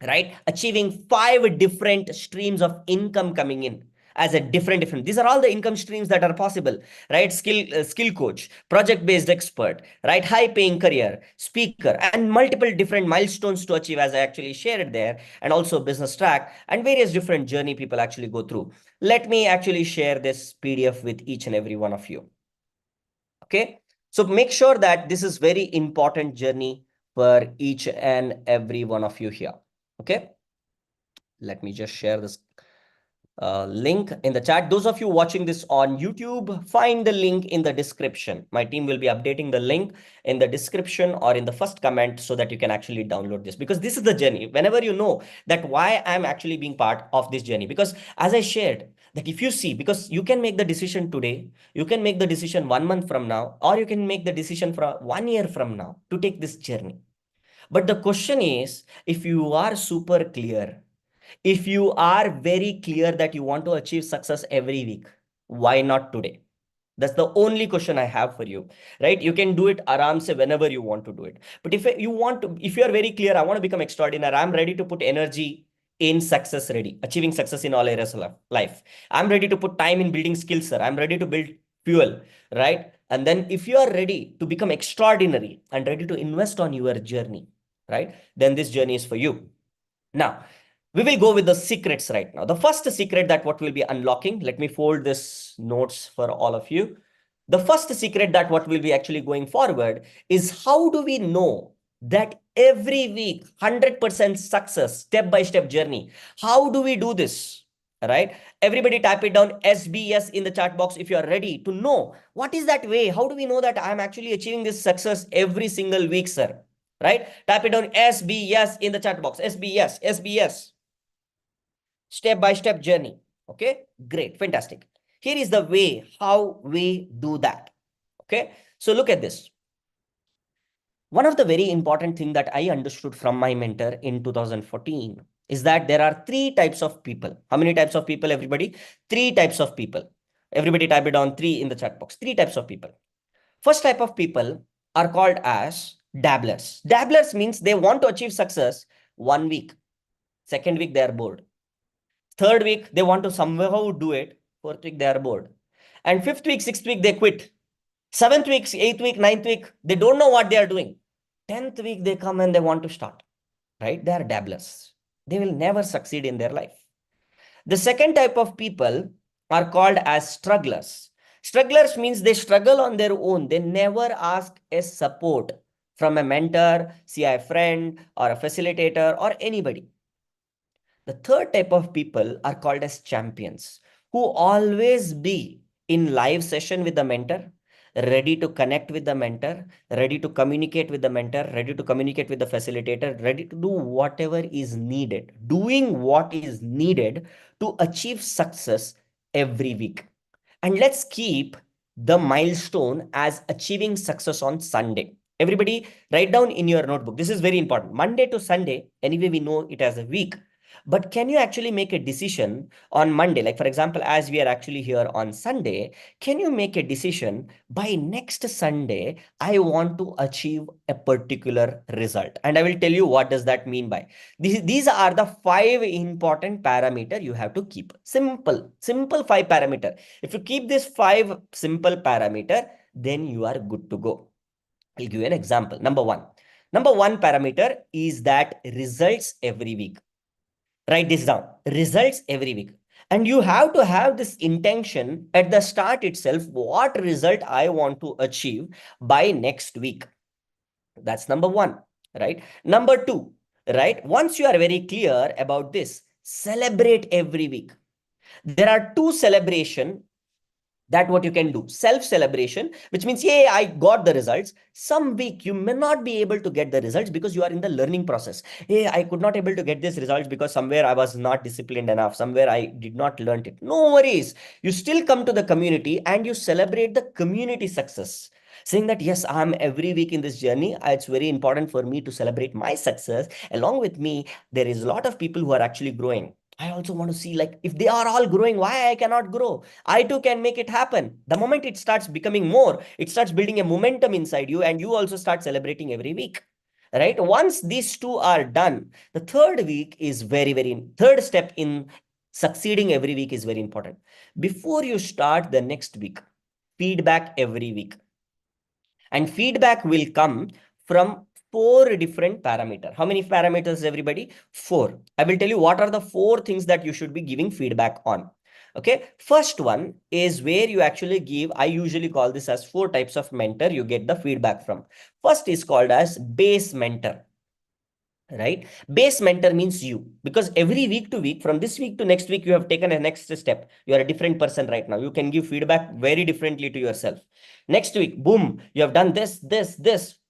right? Achieving 5 different streams of income coming in as a different. These are all the income streams that are possible, right? Skill coach, project based expert, right? High paying career, speaker, and multiple different milestones to achieve, as I actually shared there, and also business track and various different journey people actually go through. Let me actually share this PDF with each and every one of you. Okay, so make sure that this is very important journey for each and every one of you here. Okay, let me just share this link in the chat. Those of you watching this on YouTube, find the link in the description. My team will be updating the link in the description or in the first comment so that you can actually download this, because this is the journey. Whenever you know that why I'm actually being part of this journey, because as I shared, that if you see, because you can make the decision today, you can make the decision 1 month from now, or you can make the decision for 1 year from now to take this journey. But the question is, if you are super clear, if you are very clear that you want to achieve success every week, why not today? That's the only question I have for you, right? You can do it aram se whenever you want to do it. But if you want to, if you are very clear, I want to become extraordinary, I'm ready to put energy in success, ready, achieving success in all areas of life. I'm ready to put time in building skills, sir. I'm ready to build fuel, right? And then if you are ready to become extraordinary and ready to invest on your journey, right? Then this journey is for you. Now, we will go with the secrets right now. The first secret that what we'll be unlocking, let me fold this notes for all of you. The first secret that what we'll be actually going forward is, how do we know that every week 100% success step-by-step journey? How do we do this? Right? Everybody type it down SBS in the chat box if you are ready to know what is that way. How do we know that I'm actually achieving this success every single week, sir? Right? Type it down SBS in the chat box. SBS, SBS. Step-by-step journey. Okay, great, fantastic. Here is the way how we do that. Okay, so look at this. One of the very important thing that I understood from my mentor in 2014 is that there are three types of people. How many types of people, everybody? Three types of people. Everybody type it down, three in the chat box. Three types of people. First type of people are called as dabblers. Dabblers means they want to achieve success 1 week. Second week, they are bored. Third week, they want to somehow do it. Fourth week, they are bored. And fifth week, sixth week, they quit. Seventh week, eighth week, ninth week, they don't know what they are doing. 10th week, they come and they want to start, right? They are dabblers. They will never succeed in their life. The second type of people are called as strugglers. Strugglers means they struggle on their own. They never ask a support from a mentor, CI friend, or a facilitator, or anybody. The third type of people are called as champions, who always be in live session with the mentor, ready to connect with the mentor, ready to communicate with the mentor, ready to communicate with the facilitator, ready to do whatever is needed, doing what is needed to achieve success every week. And let's keep the milestone as achieving success on Sunday. Everybody write down in your notebook. This is very important. Monday to Sunday, anyway, we know it as a week. But can you actually make a decision on Monday? Like, for example, as we are actually here on Sunday, can you make a decision by next Sunday, I want to achieve a particular result? And I will tell you what does that mean by. These are the 5 important parameter you have to keep. Simple 5 parameter. If you keep this 5 simple parameter, then you are good to go. I'll give you an example. Number one parameter is that results every week. Write this down. Results every week. And you have to have this intention at the start itself, what result I want to achieve by next week. That's number one, right? Number two, right? Once you are very clear about this, celebrate every week. There are two celebration that what you can do. Self-celebration, which means, yeah, I got the results. Some week you may not be able to get the results because you are in the learning process. Hey, I could not able to get these results because somewhere I was not disciplined enough. Somewhere I did not learn it. No worries. You still come to the community and you celebrate the community success, saying that, yes, I'm every week in this journey. It's very important for me to celebrate my success. Along with me, there is a lot of people who are actually growing. I also want to see, like, if they are all growing, why I cannot grow? I too can make it happen. The moment it starts becoming more, it starts building a momentum inside you, and you also start celebrating every week, right? Once these two are done, the third step in succeeding every week is very important. Before you start the next week, feedback every week. And feedback will come from 4 different parameters. How many parameters, everybody? 4. I will tell you what are the 4 things that you should be giving feedback on. Okay. First one is where you actually give, I usually call this as 4 types of mentor you get the feedback from. First is called as base mentor. right? Base mentor means you, because every week to week, from this week to next week, you have taken a next step. You are a different person right now. You can give feedback very differently to yourself. Next week, boom, you have done this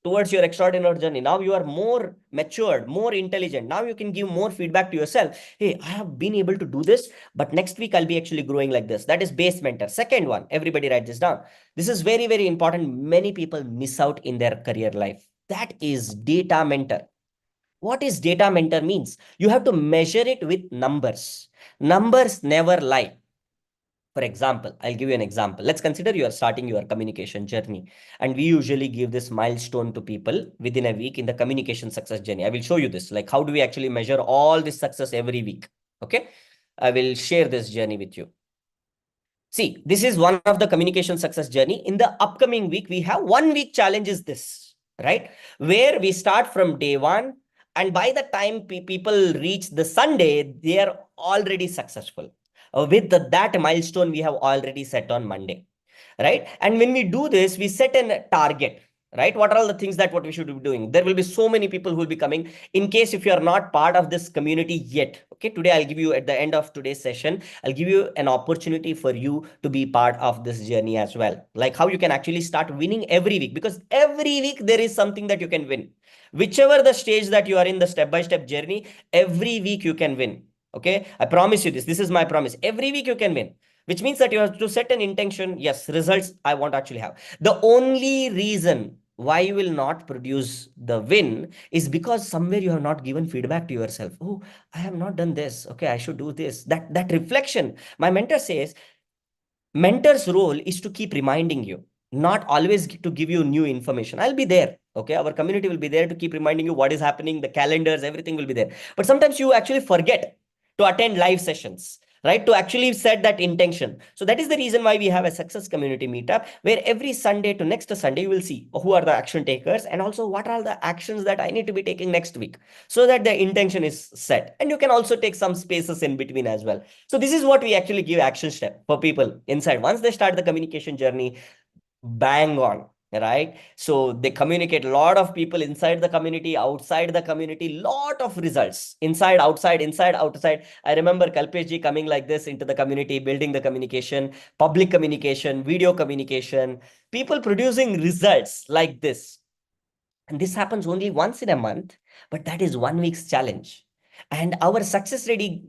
towards your extraordinary journey. Now you are more matured, more intelligent. Now you can give more feedback to yourself. Hey, I have been able to do this, but next week I'll be actually growing like this. That is base mentor. Second one, everybody write this down. This is very, very important. Many people miss out in their career life. That is data mentor. What is data mentor means? You have to measure it with numbers. Numbers never lie. For example, I'll give you an example. Let's consider you are starting your communication journey. And we usually give this milestone to people within a week in the communication success journey. I will show you this. Like, how do we actually measure all this success every week? Okay. I will share this journey with you. See, this is one of the communication success journey. In the upcoming week, we have 1 week challenge is this, right? Where we start from day one, and by the time people reach the Sunday, they are already successful. With that milestone we have already set on Monday, right? And when we do this, we set a target, right? What are all the things that what we should be doing? There will be so many people who will be coming. In case if you are not part of this community yet, okay, today I'll give you, at the end of today's session, I'll give you an opportunity for you to be part of this journey as well. Like how you can actually start winning every week, because every week there is something that you can win. Whichever the stage that you are in the step-by-step journey, every week you can win. Okay, I promise you this. This is my promise. Every week you can win, which means that you have to set an intention. Yes, results I want to actually have. The only reason why you will not produce the win is because somewhere you have not given feedback to yourself. Oh, I have not done this. Okay, I should do this. That reflection. My mentor says, mentor's role is to keep reminding you, not always to give you new information. I'll be there. Okay, our community will be there to keep reminding you what is happening, the calendars, everything will be there. But sometimes you actually forget to attend live sessions, right? To actually set that intention. So that is the reason why we have a success community meetup, where every Sunday to next Sunday, you will see who are the action takers and also what are the actions that I need to be taking next week, so that the intention is set. And you can also take some spaces in between as well. So this is what we actually give action step for people inside. Once they start the communication journey, bang on, right? So they communicate, a lot of people inside the community, outside the community, lot of results, inside, outside. I remember Kalpesh ji coming like this into the community, building the communication, public communication, video communication, people producing results like this. And this happens only once in a month, but that is 1 week's challenge. And our success ready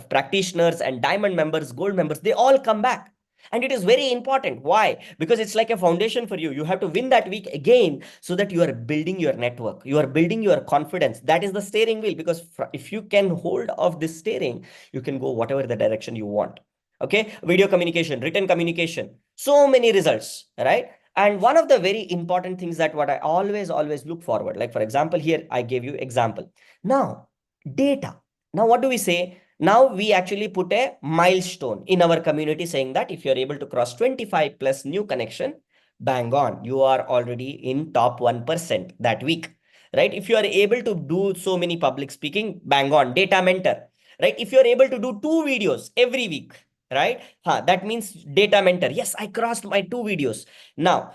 practitioners and diamond members, gold members, they all come back. And it is very important. Why? Because it's like a foundation for you. You have to win that week again, so that you are building your network. You are building your confidence. That is the steering wheel. Because if you can hold off this steering, you can go whatever the direction you want. Okay. Video communication, written communication, so many results, right? And one of the very important things that what I always look forward, like for example, here I gave you example. Now, data. Now, what do we say? Now we actually put a milestone in our community saying that if you're able to cross 25 plus new connection, bang on, you are already in top 1% that week, right? If you are able to do so many public speaking, bang on, data mentor, right? If you're able to do 2 videos every week, right? That means data mentor. Yes, I crossed my 2 videos. Now,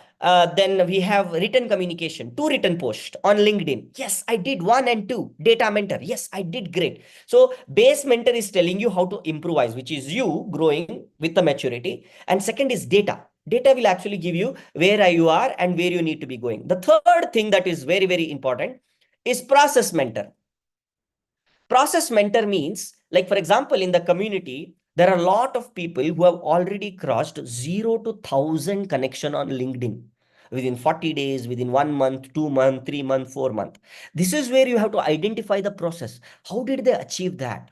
then we have written communication, 2 written posts on LinkedIn. Yes, I did 1 and 2. Data mentor. Yes, I did great. So base mentor is telling you how to improvise, which is you growing with the maturity. And second is data. Data will actually give you where you are and where you need to be going. The third thing that is very, very important is process mentor. Process mentor means, like, for example, in the community, there are a lot of people who have already crossed 0 to 1,000 connection on LinkedIn within 40 days, within 1 month, 2 month, 3 month, 4 month. This is where you have to identify the process. How did they achieve that?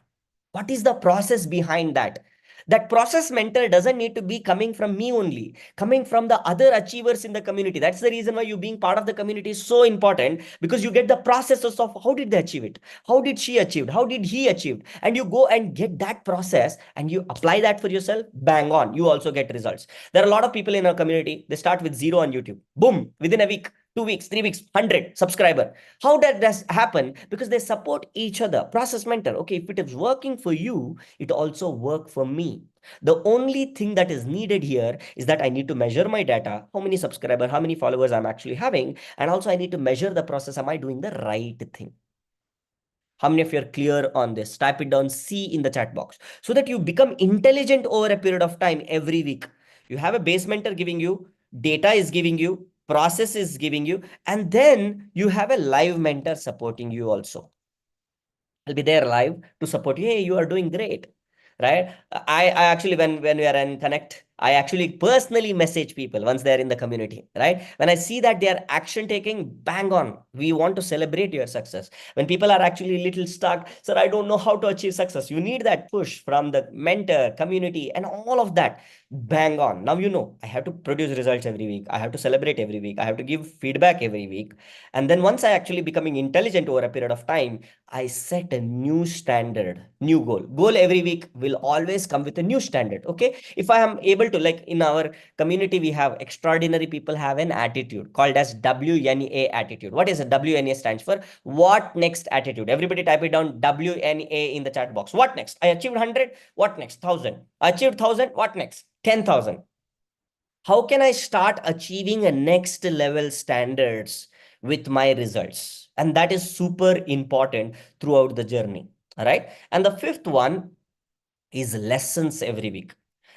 What is the process behind that? That process mentor doesn't need to be coming from me only, coming from the other achievers in the community. That's the reason why you being part of the community is so important, because you get the processes of how did they achieve it, how did she achieve, how did he achieve, and you go and get that process and you apply that for yourself. Bang on, you also get results. There are a lot of people in our community, they start with 0 on YouTube, boom, within a week, 2 weeks, 3 weeks, 100 subscriber. How that does happen? Because they support each other. Process mentor. Okay, if it is working for you, it also work for me. The only thing that is needed here is that I need to measure my data, how many subscribers, how many followers I'm actually having, and also I need to measure the process. Am I doing the right thing? How many of you are clear on this? Type it down C in the chat box so that you become intelligent over a period of time every week. You have a base mentor giving you, data is giving you, process is giving you, and then you have a live mentor supporting you also. I'll be there live to support you. Hey, you are doing great, right? I actually, when we are in Connect, I actually personally message people once they're in the community, right? When I see that they are action taking, bang on. We want to celebrate your success. When people are actually a little stuck, sir, I don't know how to achieve success. You need that push from the mentor, community, and all of that. Bang on. Now you know I have to produce results every week. I have to celebrate every week. I have to give feedback every week. And then once I actually becoming intelligent over a period of time, I set a new standard, new goal. Goal every week will always come with a new standard. Okay. If I am able to, like in our community, we have extraordinary people have an attitude called as WNA attitude. What is a WNA stands for? What next attitude? Everybody type it down, WNA in the chat box. What next? I achieved 100. What next? 1,000. I achieved 1,000. What next? 10,000. How can I start achieving a next level standards with my results? And that is super important throughout the journey. All right. And the fifth one is lessons every week.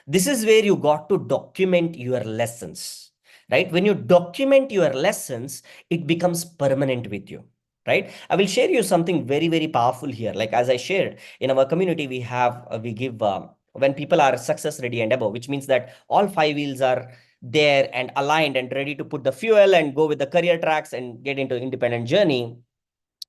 This is where you got to document your lessons, right? When you document your lessons, it becomes permanent with you, right? I will share you something very, very powerful here. Like as I shared in our community, we give, when people are success ready and above, which means that all five wheels are there and aligned and ready to put the fuel and go with the career tracks and get into independent journey.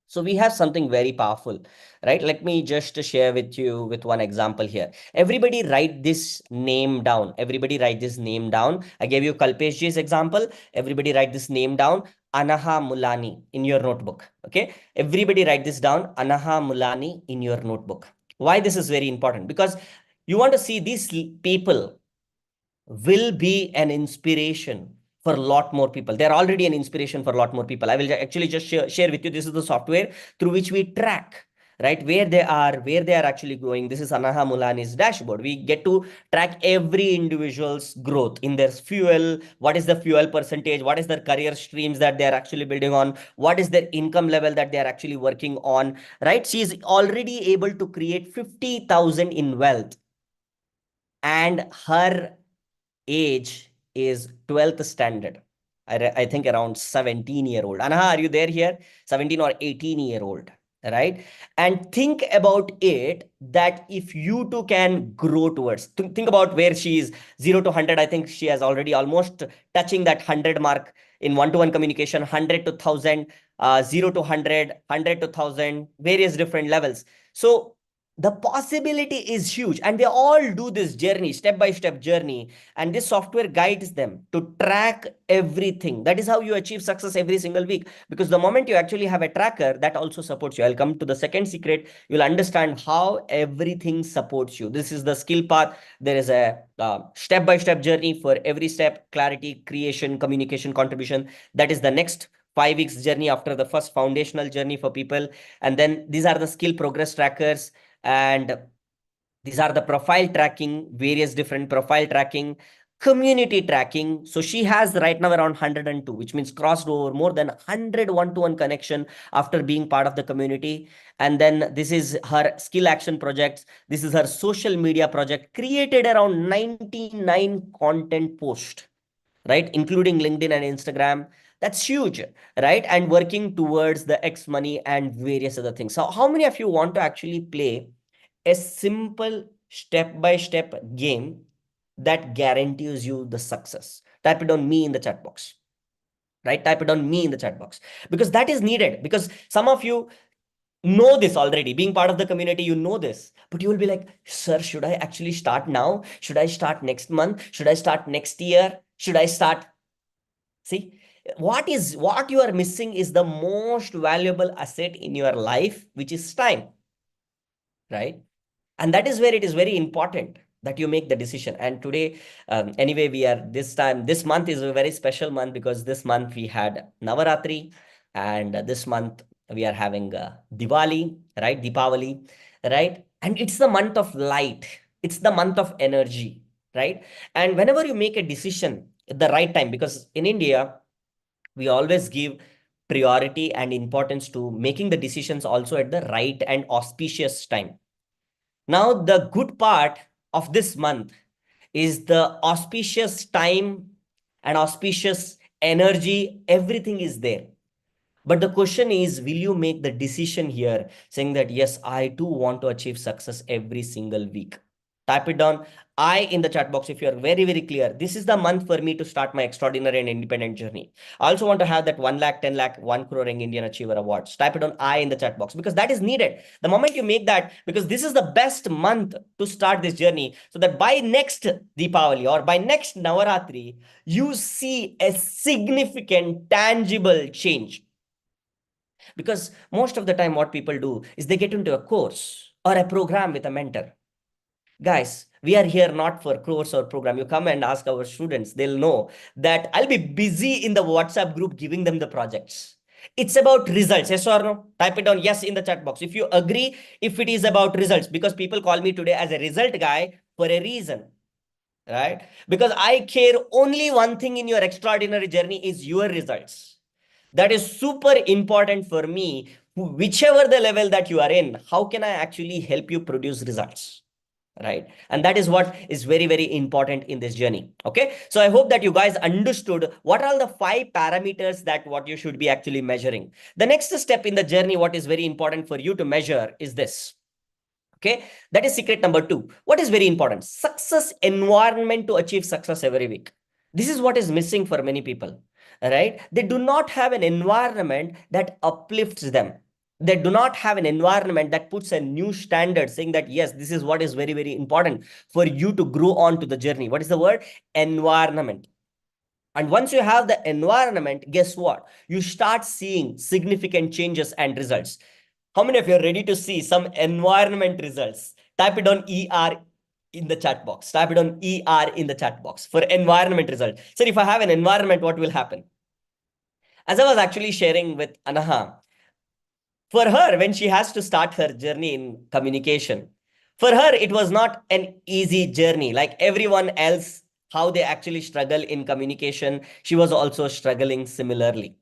So we have something very powerful, right? Let me just share with you with one example here. Everybody write this name down. Everybody write this name down. I gave you Kalpeshji's example. Everybody write this name down. Anaha Mulani in your notebook. Okay. Everybody write this down. Anaha Mulani in your notebook. Why this is very important? Because you want to see these people will be an inspiration for a lot more people. They're already an inspiration for a lot more people. I will actually just share with you. This is the software through which we track, right? Where they are actually growing. This is Anaha Mulani's dashboard. We get to track every individual's growth in their fuel. What is the fuel percentage? What is their career streams that they're actually building on? What is their income level that they're actually working on, right? She's already able to create 50,000 in wealth. And her age is 12th standard. I think around 17-year-old. Anaha, are you there here? 17 or 18-year-old, right? And think about it that if you two can grow towards, think about where she is 0 to 100. I think she has already almost touching that 100 mark in one-to-one communication, 100 to 1,000, 0 to 100, 100 to 1,000, various different levels. So the possibility is huge, and they all do this journey, step by step journey, and this software guides them to track everything. That is how you achieve success every single week, because the moment you actually have a tracker, that also supports you. I'll come to the second secret. You'll understand how everything supports you. This is the skill path. There is a step by step journey for every step: clarity, creation, communication, contribution. That is the next 5 weeks journey after the first foundational journey for people. And then these are the skill progress trackers, and these are the profile tracking, various different profile tracking, community tracking. So she has right now around 102, which means crossed over more than 100 one-to-one connection after being part of the community. And then this is her skill action projects. This is her social media project, created around 99 content posts, right? Including LinkedIn and Instagram. That's huge, right? And working towards the X money and various other things. So how many of you want to actually play a simple step-by-step game that guarantees you the success? Type it on me in the chat box, right? Type it on me in the chat box, because that is needed. Because some of you know this already, being part of the community, you know this, but you will be like, sir, should I actually start now? Should I start next month? Should I start next year? Should I start? See, what you are missing is the most valuable asset in your life, which is time, right? And that is where it is very important that you make the decision. And today, anyway, we are this month is a very special month, because this month we had Navaratri, and this month we are having Diwali, right? Deepavali, right? And it's the month of light. It's the month of energy, right? And whenever you make a decision at the right time, because in India, we always give priority and importance to making the decisions also at the right and auspicious time. Now, the good part of this month is the auspicious time and auspicious energy, everything is there. But the question is, will you make the decision here saying that, yes, I too want to achieve success every single week? Type it down. I in the chat box, if you are very, very clear, this is the month for me to start my extraordinary and independent journey. I also want to have that 1 lakh, 10 lakh, 1 crore Indian Achiever Awards. Type it on I in the chat box because that is needed. The moment you make that, because this is the best month to start this journey, so that by next Deepavali or by next Navaratri, you see a significant, tangible change. Because most of the time, what people do is they get into a course or a program with a mentor. Guys, we are here not for course or program. You come and ask our students, they'll know that I'll be busy in the WhatsApp group giving them the projects. It's about results. Yes or no? Type it down yes in the chat box. If you agree, if it is about results, because people call me today as a result guy for a reason, right? Because I care only one thing in your extraordinary journey is your results. That is super important for me. Whichever the level that you are in, how can I actually help you produce results? Right? And that is what is very, very important in this journey. Okay. So I hope that you guys understood what are the 5 parameters that what you should be actually measuring. The next step in the journey, what is very important for you to measure is this. Okay. That is secret number 2. What is very important? Success environment to achieve success every week. This is what is missing for many people, right? They do not have an environment that uplifts them. They do not have an environment that puts a new standard saying that, yes, this is what is very, very important for you to grow on to the journey. What is the word? Environment. And once you have the environment, guess what? You start seeing significant changes and results. How many of you are ready to see some environment results? Type it on ER in the chat box. Type it on ER in the chat box for environment result. So if I have an environment, what will happen? As I was actually sharing with Anaha, for her, when she has to start her journey in communication, for her, it was not an easy journey. Like everyone else, how they actually struggle in communication, she was also struggling similarly.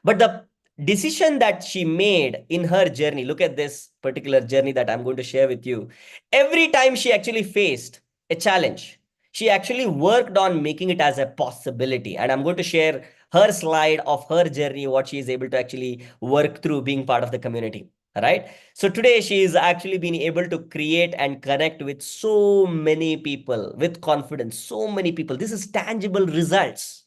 But the decision that she made in her journey, look at this particular journey that I'm going to share with you. Every time she actually faced a challenge, she actually worked on making it as a possibility. And I'm going to share her slide of her journey, what she is able to actually work through being part of the community. All right. So today she is actually being able to create and connect with so many people with confidence, so many people. This is tangible results.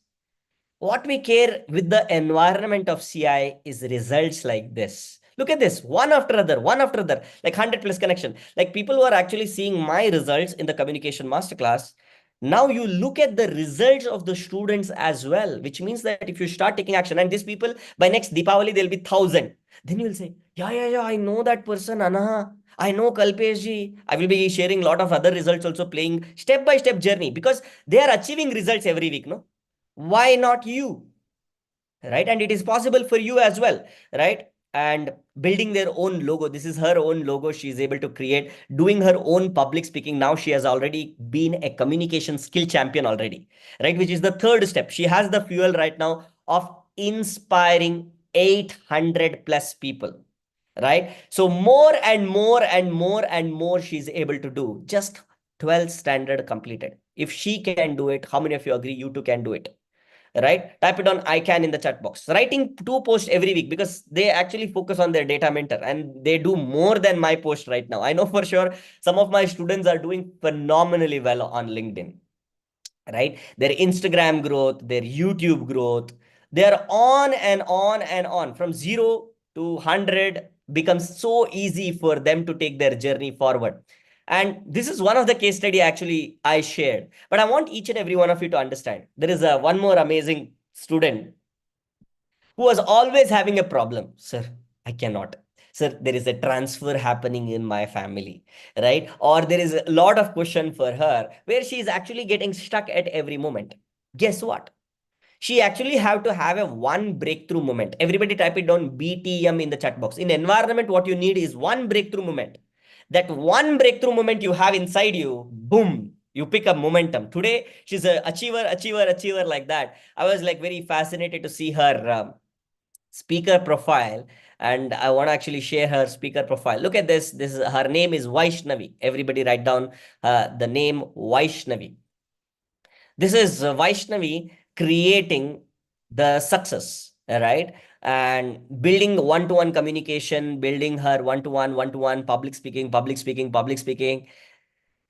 What we care with the environment of CI is results like this. Look at this, one after other, like 100 plus connection. Like people who are actually seeing my results in the communication masterclass. Now you look at the results of the students as well, which means that if you start taking action, and these people by next Deepavali, they'll be 1,000. Then you'll say, yeah, I know that person, Anaha. I know Kalpesh ji. I will be sharing a lot of other results also, playing step-by-step journey because they are achieving results every week, no? Why not you? Right? And it is possible for you as well, right? And building their own logo. This is her own logo. She is able to create, doing her own public speaking. Now she has already been a communication skill champion already, right? Which is the third step. She has the fuel right now of inspiring 800 plus people, right? So more and more and more and more she's able to do. Just 12 standard completed. If she can do it, how many of you agree you too can do it? Right? Type it on I can in the chat box. Writing 2 posts every week because they actually focus on their data mentor and they do more than my post right now. I know for sure some of my students are doing phenomenally well on LinkedIn, right? Their Instagram growth, their YouTube growth, they're on and on and on. From 0 to 100 becomes so easy for them to take their journey forward. And this is one of the case study actually I shared. But I want each and every one of you to understand. There is one more amazing student who was always having a problem. Sir, I cannot. Sir, there is a transfer happening in my family, right? Or there is a lot of question for her where she is actually getting stuck at every moment. Guess what? She actually have to have a one breakthrough moment. Everybody type it down BTM in the chat box. In environment, what you need is one breakthrough moment. That one breakthrough moment you have inside you, boom, you pick up momentum. Today, she's a achiever like that. I was like very fascinated to see her speaker profile, and I want to actually share her speaker profile. Look at this. This is her name is Vaishnavi. Everybody write down the name Vaishnavi. This is Vaishnavi creating the success, right? And building one-to-one communication, building her one-to-one, public speaking,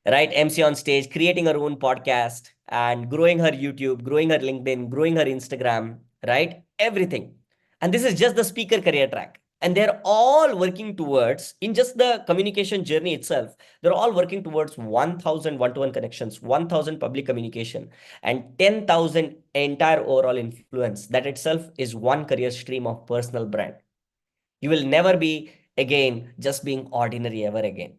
right? MC on stage, creating her own podcast, and growing her YouTube, growing her LinkedIn, growing her Instagram, right? Everything. And this is just the speaker career track. And they're all working towards, in just the communication journey itself, they're all working towards 1,000 one-to-one connections, 1,000 public communication, and 10,000 entire overall influence. That itself is one career stream of personal brand. You will never be again just being ordinary ever again,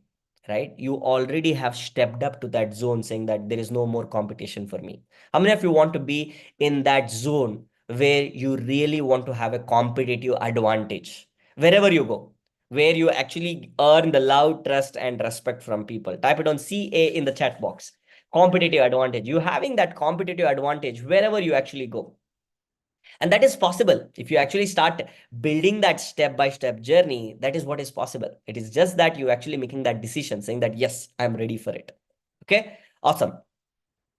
right? You already have stepped up to that zone saying that there is no more competition for me. How many of you want to be in that zone where you really want to have a competitive advantage wherever you go, where you actually earn the love, trust, and respect from people? Type it on CA in the chat box. Competitive advantage. You having that competitive advantage wherever you actually go. And that is possible if you actually start building that step by step journey. That is what is possible. It is just that you actually making that decision saying that, yes, I'm ready for it. Okay, awesome.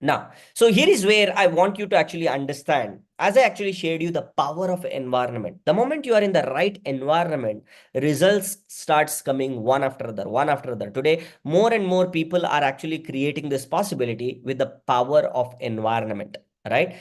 Now, so here is where I want you to actually understand, as I actually shared you the power of environment. The moment you are in the right environment, results starts coming one after other, one after other. Today, more and more people are actually creating this possibility with the power of environment, right?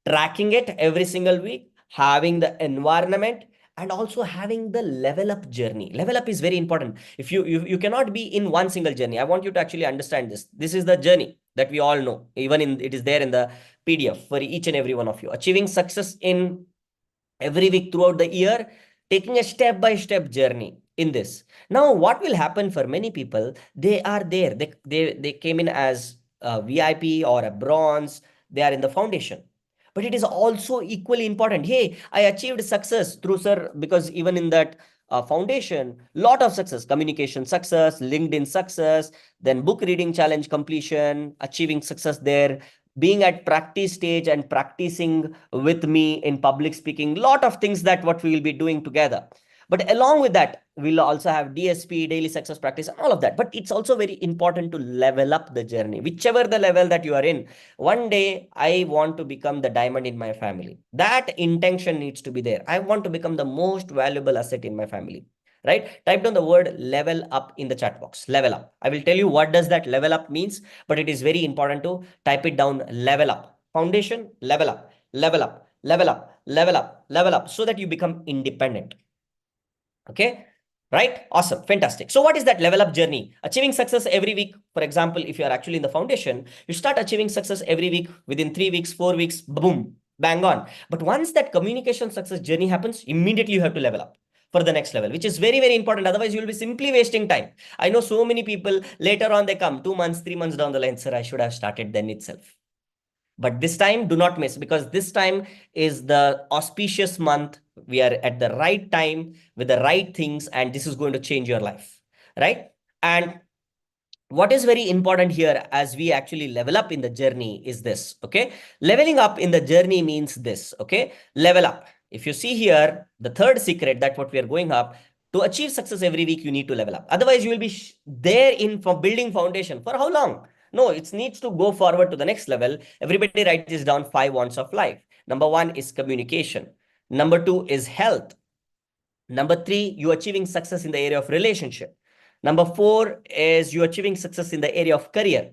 Tracking it every single week, having the environment, and also having the level up journey. Level up is very important. If you cannot be in one single journey. I want you to actually understand this. This is the journey that we all know. Even in it is there in the PDF for each and every one of you. Achieving success in every week throughout the year, taking a step by step journey in this. Now, what will happen for many people? They are there. They came in as a VIP or a bronze. They are in the foundation. But it is also equally important. Hey, I achieved success through, sir, because even in that foundation, lot of success, communication success, LinkedIn success, then book reading challenge completion, achieving success there, being at practice stage and practicing with me in public speaking, lot of things that what we will be doing together. But along with that, we'll also have DSP, daily success practice, and all of that. But it's also very important to level up the journey, whichever the level that you are in. One day, I want to become the diamond in my family. That intention needs to be there. I want to become the most valuable asset in my family, right? Type down the word level up in the chat box. Level up. I will tell you what does that level up means, but it is very important to type it down. Level up. Foundation, level up, level up, level up, level up, level up, so that you become independent. Okay, right? Awesome, fantastic. So what is that level up journey? Achieving success every week. For example, if you are actually in the foundation, you start achieving success every week. Within 3 weeks, 4 weeks, boom, bang on. But once that communication success journey happens, immediately you have to level up for the next level, which is very, very important. Otherwise, you will be simply wasting time. I know so many people later on, they come 2 months, 3 months down the line, sir, I should have started then itself. But this time, do not miss, because this time is the auspicious month. We are at the right time with the right things, and this is going to change your life, right? And what is very important here as we actually level up in the journey is this, okay? Leveling up in the journey means this, okay? Level up. If you see here, the third secret that what we are going up, to achieve success every week, you need to level up. Otherwise, you will be there in for building foundation. For how long? No, it needs to go forward to the next level. Everybody write this down. 5 wants of life. Number 1 is communication. Number 2 is health. Number 3, you achieving success in the area of relationship. Number 4 is you achieving success in the area of career.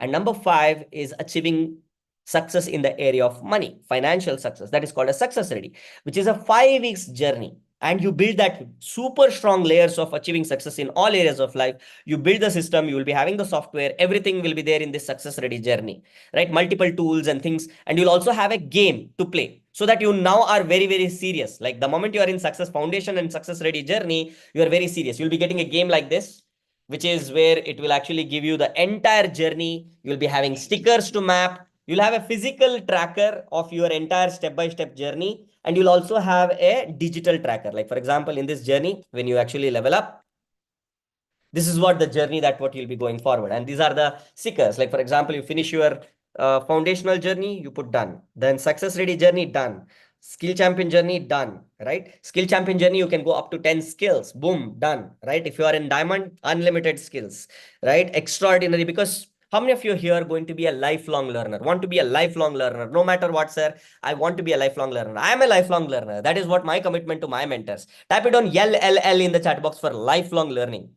And number 5 is achieving success in the area of money, financial success. That is called a success ready, which is a 5 weeks journey. And you build that super strong layers of achieving success in all areas of life. You build the system, you will be having the software, everything will be there in this success ready journey, right? Multiple tools and things. And you'll also have a game to play, so that you now are very, very serious. Like the moment you are in success foundation and success ready journey, you are very serious. You'll be getting a game like this, which is where it will actually give you the entire journey. You'll be having stickers to map. You'll have a physical tracker of your entire step-by-step journey. And you'll also have a digital tracker. Like for example, in this journey, when you actually level up, this is what the journey that what you'll be going forward. And these are the stickers. Like for example, you finish your foundational journey, you put done. Then success ready journey, done. Skill champion journey, done, right? Skill champion journey, you can go up to 10 skills, boom, done, right? If you are in diamond, unlimited skills, right? Extraordinary, because how many of you here are going to be a lifelong learner, want to be a lifelong learner? No matter what, sir, I want to be a lifelong learner. I am a lifelong learner. That is what my commitment to my mentors. Type it on LLL in the chat box for lifelong learning.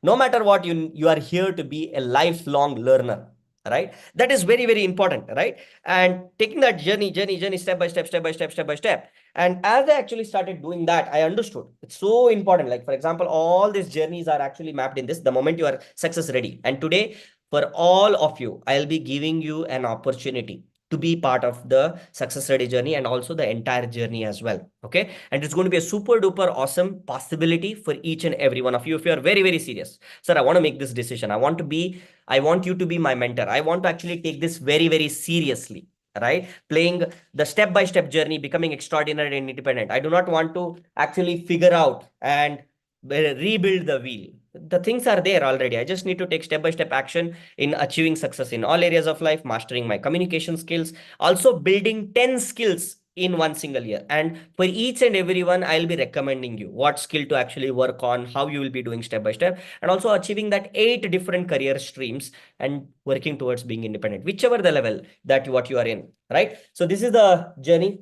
No matter what, you are here to be a lifelong learner, right? That is very, very important, right? And taking that journey, step by step. And as I actually started doing that, I understood it's so important. Like, for example, all these journeys are actually mapped in this, the moment you are success ready. And today, for all of you, I'll be giving you an opportunity to be part of the success ready journey and also the entire journey as well. Okay. And it's going to be a super duper awesome possibility for each and every one of you. If you are very, very serious, sir, I want to make this decision. I want you to be my mentor. I want to actually take this very, very seriously, right? Playing the step-by-step journey, becoming extraordinary and independent. I do not want to actually figure out and rebuild the wheel. The things are there already. I just need to take step-by-step action in achieving success in all areas of life, mastering my communication skills, also building 10 skills in one single year. And for each and every one, I'll be recommending you what skill to actually work on, how you will be doing step by step, and also achieving that 8 different career streams and working towards being independent, whichever the level that what you are in, right? So this is the journey.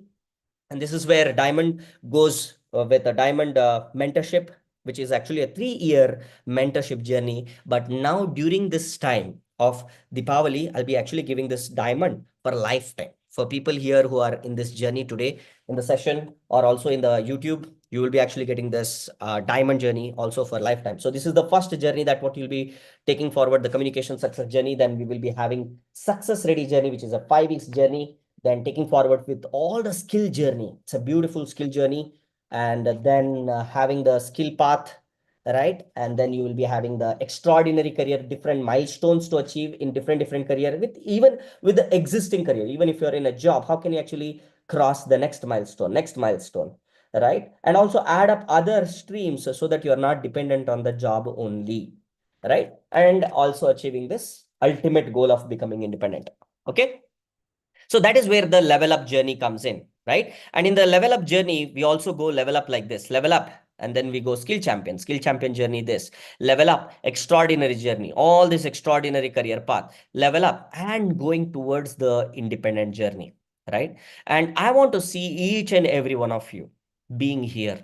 And this is where Diamond goes with a Diamond mentorship, which is actually a 3-year mentorship journey. But now during this time of Deepavali, I'll be actually giving this Diamond for lifetime. For people here who are in this journey today in the session or also in the YouTube, you will be actually getting this Diamond journey also for lifetime. So this is the first journey that what you'll be taking forward, the communication success journey. Then we will be having success ready journey, which is a 5 weeks journey. Then taking forward with all the skill journey. It's a beautiful skill journey. And then having the skill path, right? And then you will be having the extraordinary career, different milestones to achieve in different career, with even with the existing career. Even if you're in a job, how can you actually cross the next milestone, right? And also add up other streams so that you're not dependent on the job only, right? And also achieving this ultimate goal of becoming independent. Okay. So that is where the level up journey comes in, right? And in the level up journey, we also go level up like this, level up. And then we go skill champion journey, this level up, extraordinary journey, all this extraordinary career path, level up and going towards the independent journey, right? And I want to see each and every one of you being here.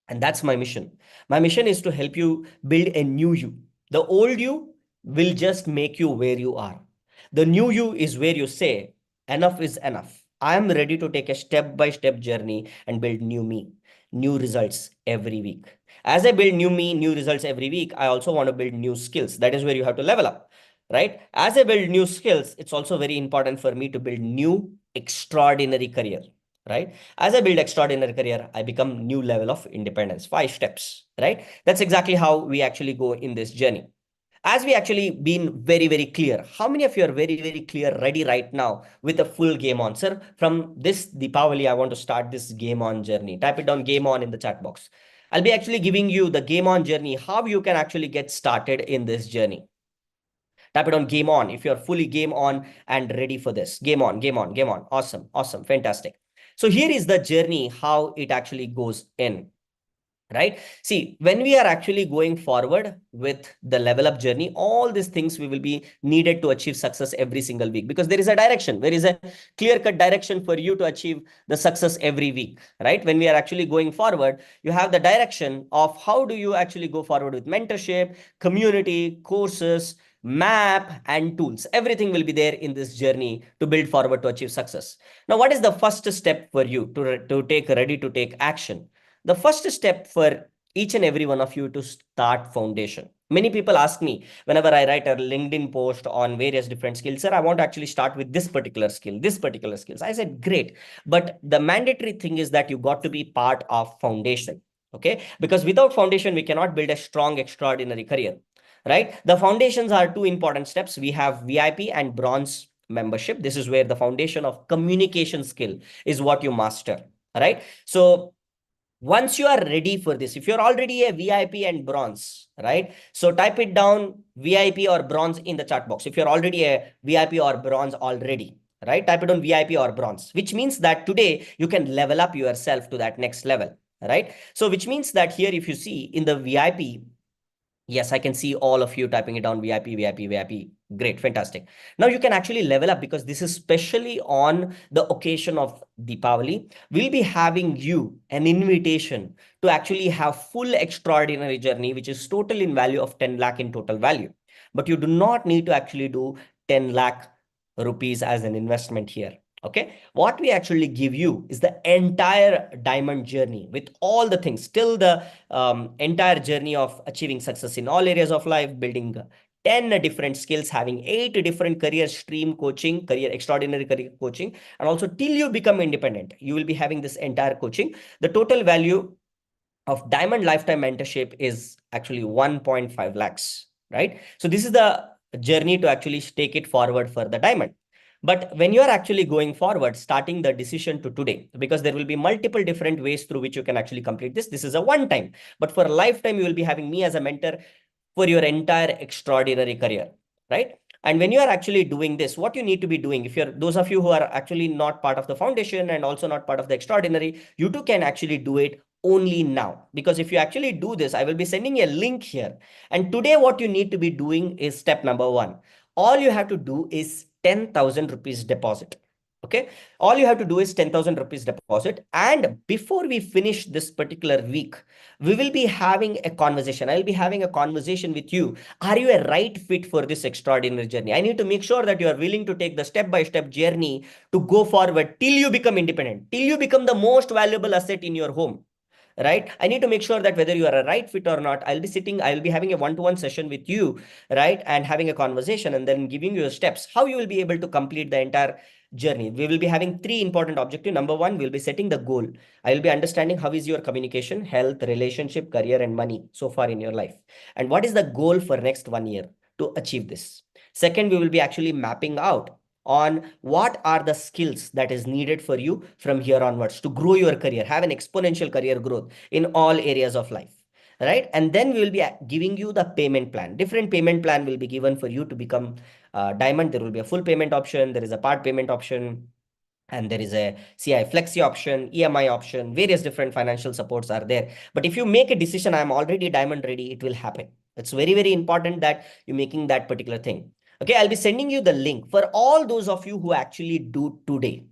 And that's my mission. My mission is to help you build a new you. The old you will just make you where you are. The new you is where you say, enough is enough. I am ready to take a step-by-step journey and build new me, new results every week. As I build new me, new results every week, I also want to build new skills. That is where you have to level up, right? As I build new skills, it's also very important for me to build new extraordinary career, right? As I build extraordinary career, I become new level of independence, 5 steps, right? That's exactly how we actually go in this journey. As we actually been very, very clear, how many of you are very, very clear, ready right now with a full game on? Sir, from this Deepavali, I want to start this game on journey. Type it down, game on, in the chat box. I'll be actually giving you the game on journey, how you can actually get started in this journey. Type it on, game on, if you're fully game on and ready for this. Game on, game on, game on. Awesome, awesome, fantastic. So here is the journey, how it actually goes in. Right? See, when we are actually going forward with the level up journey, all these things we will be needed to achieve success every single week, because there is a direction. There is a clear-cut direction for you to achieve the success every week, right? When we are actually going forward, you have the direction of how do you actually go forward with mentorship, community, courses, map, and tools. Everything will be there in this journey to build forward to achieve success. Now, what is the first step for you to take ready to take action? The first step for each and every one of you to start foundation. Many people ask me whenever I write a LinkedIn post on various different skills, sir, I want to actually start with this particular skill, this particular skills. I said, great. But the mandatory thing is that you got to be part of foundation. Okay. Because without foundation, we cannot build a strong, extraordinary career, right? The foundations are 2 important steps. We have VIP and bronze membership. This is where the foundation of communication skill is what you master, right? So once you are ready for this, if you're already a VIP and bronze, right? So type it down, VIP or bronze, in the chat box. If you're already a VIP or bronze already, right? Type it on VIP or bronze, which means that today you can level up yourself to that next level, right? So which means that here, if you see in the VIP, yes, I can see all of you typing it down, VIP, VIP, VIP. Great, fantastic. Now you can actually level up, because this is especially on the occasion of Deepavali. We'll be having you an invitation to actually have full extraordinary journey, which is total in value of 10 lakh in total value. But you do not need to actually do 10 lakh rupees as an investment here. Okay, what we actually give you is the entire diamond journey with all the things, till the entire journey of achieving success in all areas of life, building 10 different skills, having 8 different career stream coaching, career extraordinary career coaching, and also till you become independent, you will be having this entire coaching. The total value of diamond lifetime mentorship is actually 1.5 lakhs, right? So this is the journey to actually take it forward for the diamond. But when you are actually going forward, starting the decision to today, because there will be multiple different ways through which you can actually complete this. This is a one time, but for a lifetime, you will be having me as a mentor for your entire extraordinary career, right? And when you are actually doing this, what you need to be doing, if you're those of you who are actually not part of the foundation and also not part of the extraordinary, you too can actually do it only now. Because if you actually do this, I will be sending a link here. And today, what you need to be doing is step number one. All you have to do is 10,000 rupees deposit. Okay. All you have to do is 10,000 rupees deposit. And before we finish this particular week, we will be having a conversation. I'll be having a conversation with you. Are you a right fit for this extraordinary journey? I need to make sure that you are willing to take the step-by-step journey to go forward till you become independent, till you become the most valuable asset in your home, right? I need to make sure that whether you are a right fit or not, I'll be having a one-to-one session with you, right? And having a conversation and then giving you steps, how you will be able to complete the entire journey. We will be having 3 important objectives. Number 1, we'll be setting the goal. I will be understanding how is your communication, health, relationship, career, and money so far in your life. And what is the goal for next 1 year to achieve this? Second, we will be actually mapping out on what are the skills that is needed for you from here onwards to grow your career, have an exponential career growth in all areas of life, right? And then we will be giving you the payment plan. Different payment plan will be given for you to become diamond. There will be a full payment option, there is a part payment option, and there is a CI flexi option, EMI option, various different financial supports are there. But if you make a decision, I'm already diamond ready, it will happen. It's very, very important that you're making that particular thing. Okay, I'll be sending you the link for all those of you who actually do today.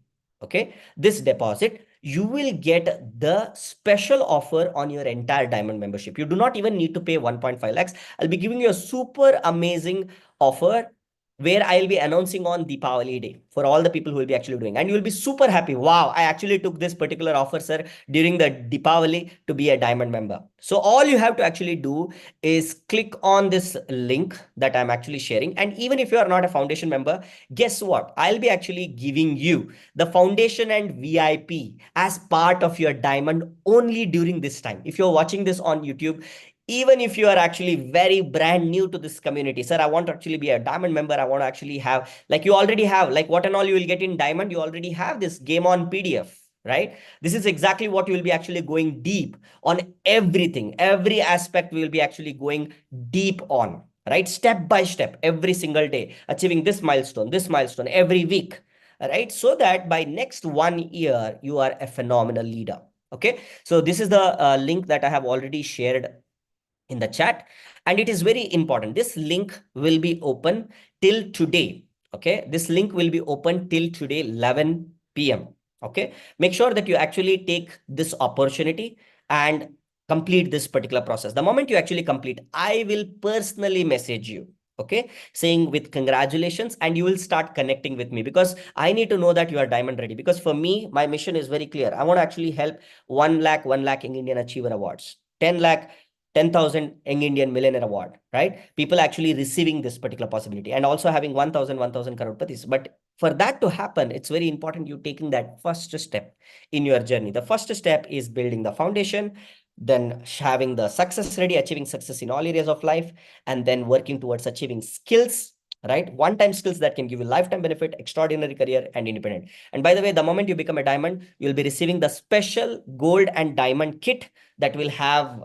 Okay, this deposit, you will get the special offer on your entire diamond membership. You do not even need to pay 1.5 lakhs. I'll be giving you a super amazing offer where I'll be announcing on Deepavali day for all the people who will be actually doing. And you will be super happy. Wow, I actually took this particular offer, sir, during the Deepavali to be a diamond member. So all you have to actually do is click on this link that I'm actually sharing. And even if you are not a foundation member, guess what? I'll be actually giving you the foundation and VIP as part of your diamond only during this time. If you're watching this on YouTube, even if you are actually very brand new to this community, sir, I want to actually be a diamond member, I want to actually have, like you already have, like what and all you will get in diamond, you already have this game on PDF, right? This is exactly what you will be actually going deep on. Everything, every aspect we will be actually going deep on, right? Step by step, every single day, achieving this milestone every week, right? So that by next 1 year, you are a phenomenal leader. Okay, so this is the link that I have already shared in the chat, and it is very important. This link will be open till today. Okay, this link will be open till today 11 p.m. Okay, make sure that you actually take this opportunity and complete this particular process. The moment you actually complete, I will personally message you, okay, saying with congratulations, and you will start connecting with me, because I need to know that you are diamond ready. Because for me, my mission is very clear. I want to actually help 1 lakh in Indian Achiever Awards, 10 lakh 10,000 Young Indian Millionaire Award, right? People actually receiving this particular possibility, and also having 1,000 crore. But for that to happen, it's very important you taking that first step in your journey. The first step is building the foundation, then having the success ready, achieving success in all areas of life, and then working towards achieving skills, right? One-time skills that can give you lifetime benefit, extraordinary career, and independent. And by the way, the moment you become a diamond, you'll be receiving the special gold and diamond kit that will have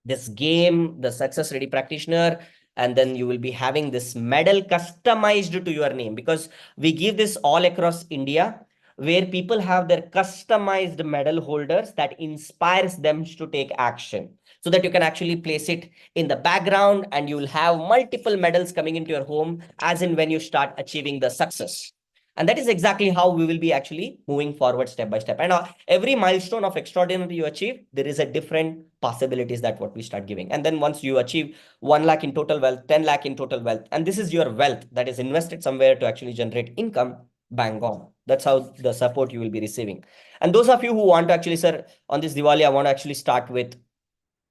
this game, the success ready practitioner, and then you will be having this medal customized to your name, because we give this all across India, where people have their customized medal holders that inspires them to take action, so that you can actually place it in the background and you will have multiple medals coming into your home as in when you start achieving the success. And that is exactly how we will be actually moving forward step by step. And every milestone of extraordinary you achieve, there is a different possibilities that what we start giving. And then once you achieve 1 lakh in total wealth, 10 lakh in total wealth, and this is your wealth that is invested somewhere to actually generate income, bang on. That's how the support you will be receiving. And those of you who want to actually, sir, on this Diwali, I want to actually start with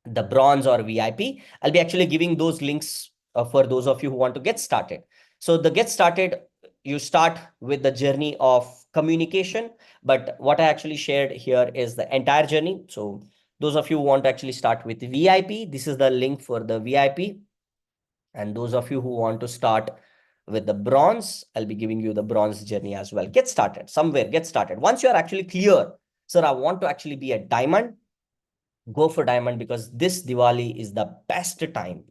the bronze or VIP. I'll be actually giving those links for those of you who want to get started. So the get started, you start with the journey of communication. But what I actually shared here is the entire journey. So those of you who want to actually start with VIP, this is the link for the VIP. And those of you who want to start with the bronze, I'll be giving you the bronze journey as well. Get started somewhere, get started. Once you're actually clear, sir, I want to actually be a diamond, go for diamond, because this Diwali is the best time.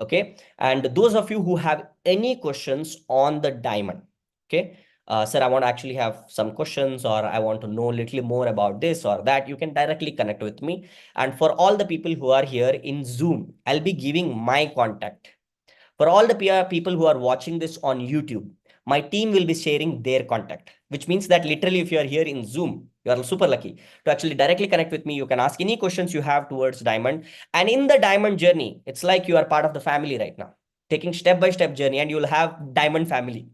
Okay. And those of you who have any questions on the diamond, okay, sir, I want to actually have some questions, or I want to know a little more about this or that, you can directly connect with me. And for all the people who are here in Zoom, I'll be giving my contact. For all the people who are watching this on YouTube, my team will be sharing their contact, which means that literally if you are here in Zoom, you are super lucky to actually directly connect with me. You can ask any questions you have towards diamond. And in the diamond journey, it's like you are part of the family right now, taking step-by-step journey, and you'll have diamond family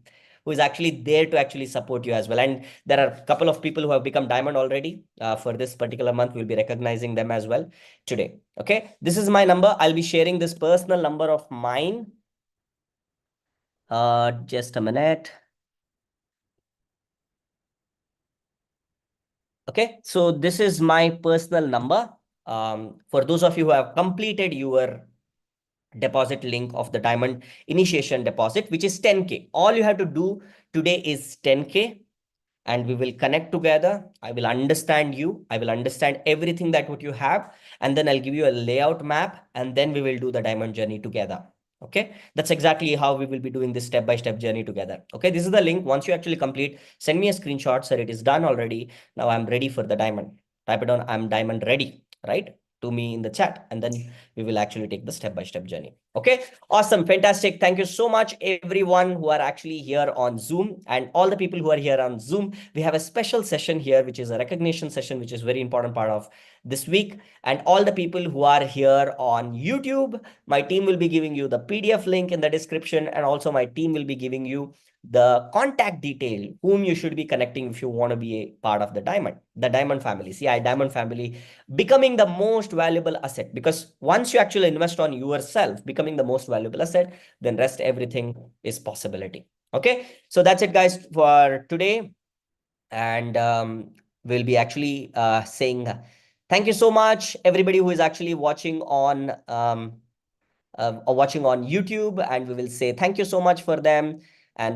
who is actually there to actually support you as well. And there are a couple of people who have become diamond already for this particular month. We'll be recognizing them as well today. Okay. This is my number. I'll be sharing this personal number of mine. Just a minute. Okay, so this is my personal number. For those of you who have completed your deposit link of the diamond initiation deposit, which is 10K, all you have to do today is 10K, and we will connect together. I will understand you. I will understand everything that what you have, and then I'll give you a layout map, and then we will do the diamond journey together. Okay, that's exactly how we will be doing this step-by-step journey together. Okay, this is the link. Once you actually complete, send me a screenshot, sir, it is done already. Now I'm ready for the diamond. Type it on, I'm diamond ready, right? To me in the chat, and then we will actually take the step-by-step journey. Okay, awesome, fantastic. Thank you so much, everyone who are actually here on Zoom, and all the people who are here on Zoom. We have a special session here, which is a recognition session, which is very important part of this week. And all the people who are here on YouTube, my team will be giving you the PDF link in the description, and also my team will be giving you the contact detail, whom you should be connecting if you want to be a part of the diamond family, CI diamond family, becoming the most valuable asset. Because once you actually invest on yourself, becoming the most valuable asset, then rest everything is possibility. Okay, so that's it, guys, for today. And we'll be actually saying thank you so much, everybody who is actually watching on or watching on YouTube, and we will say thank you so much for them.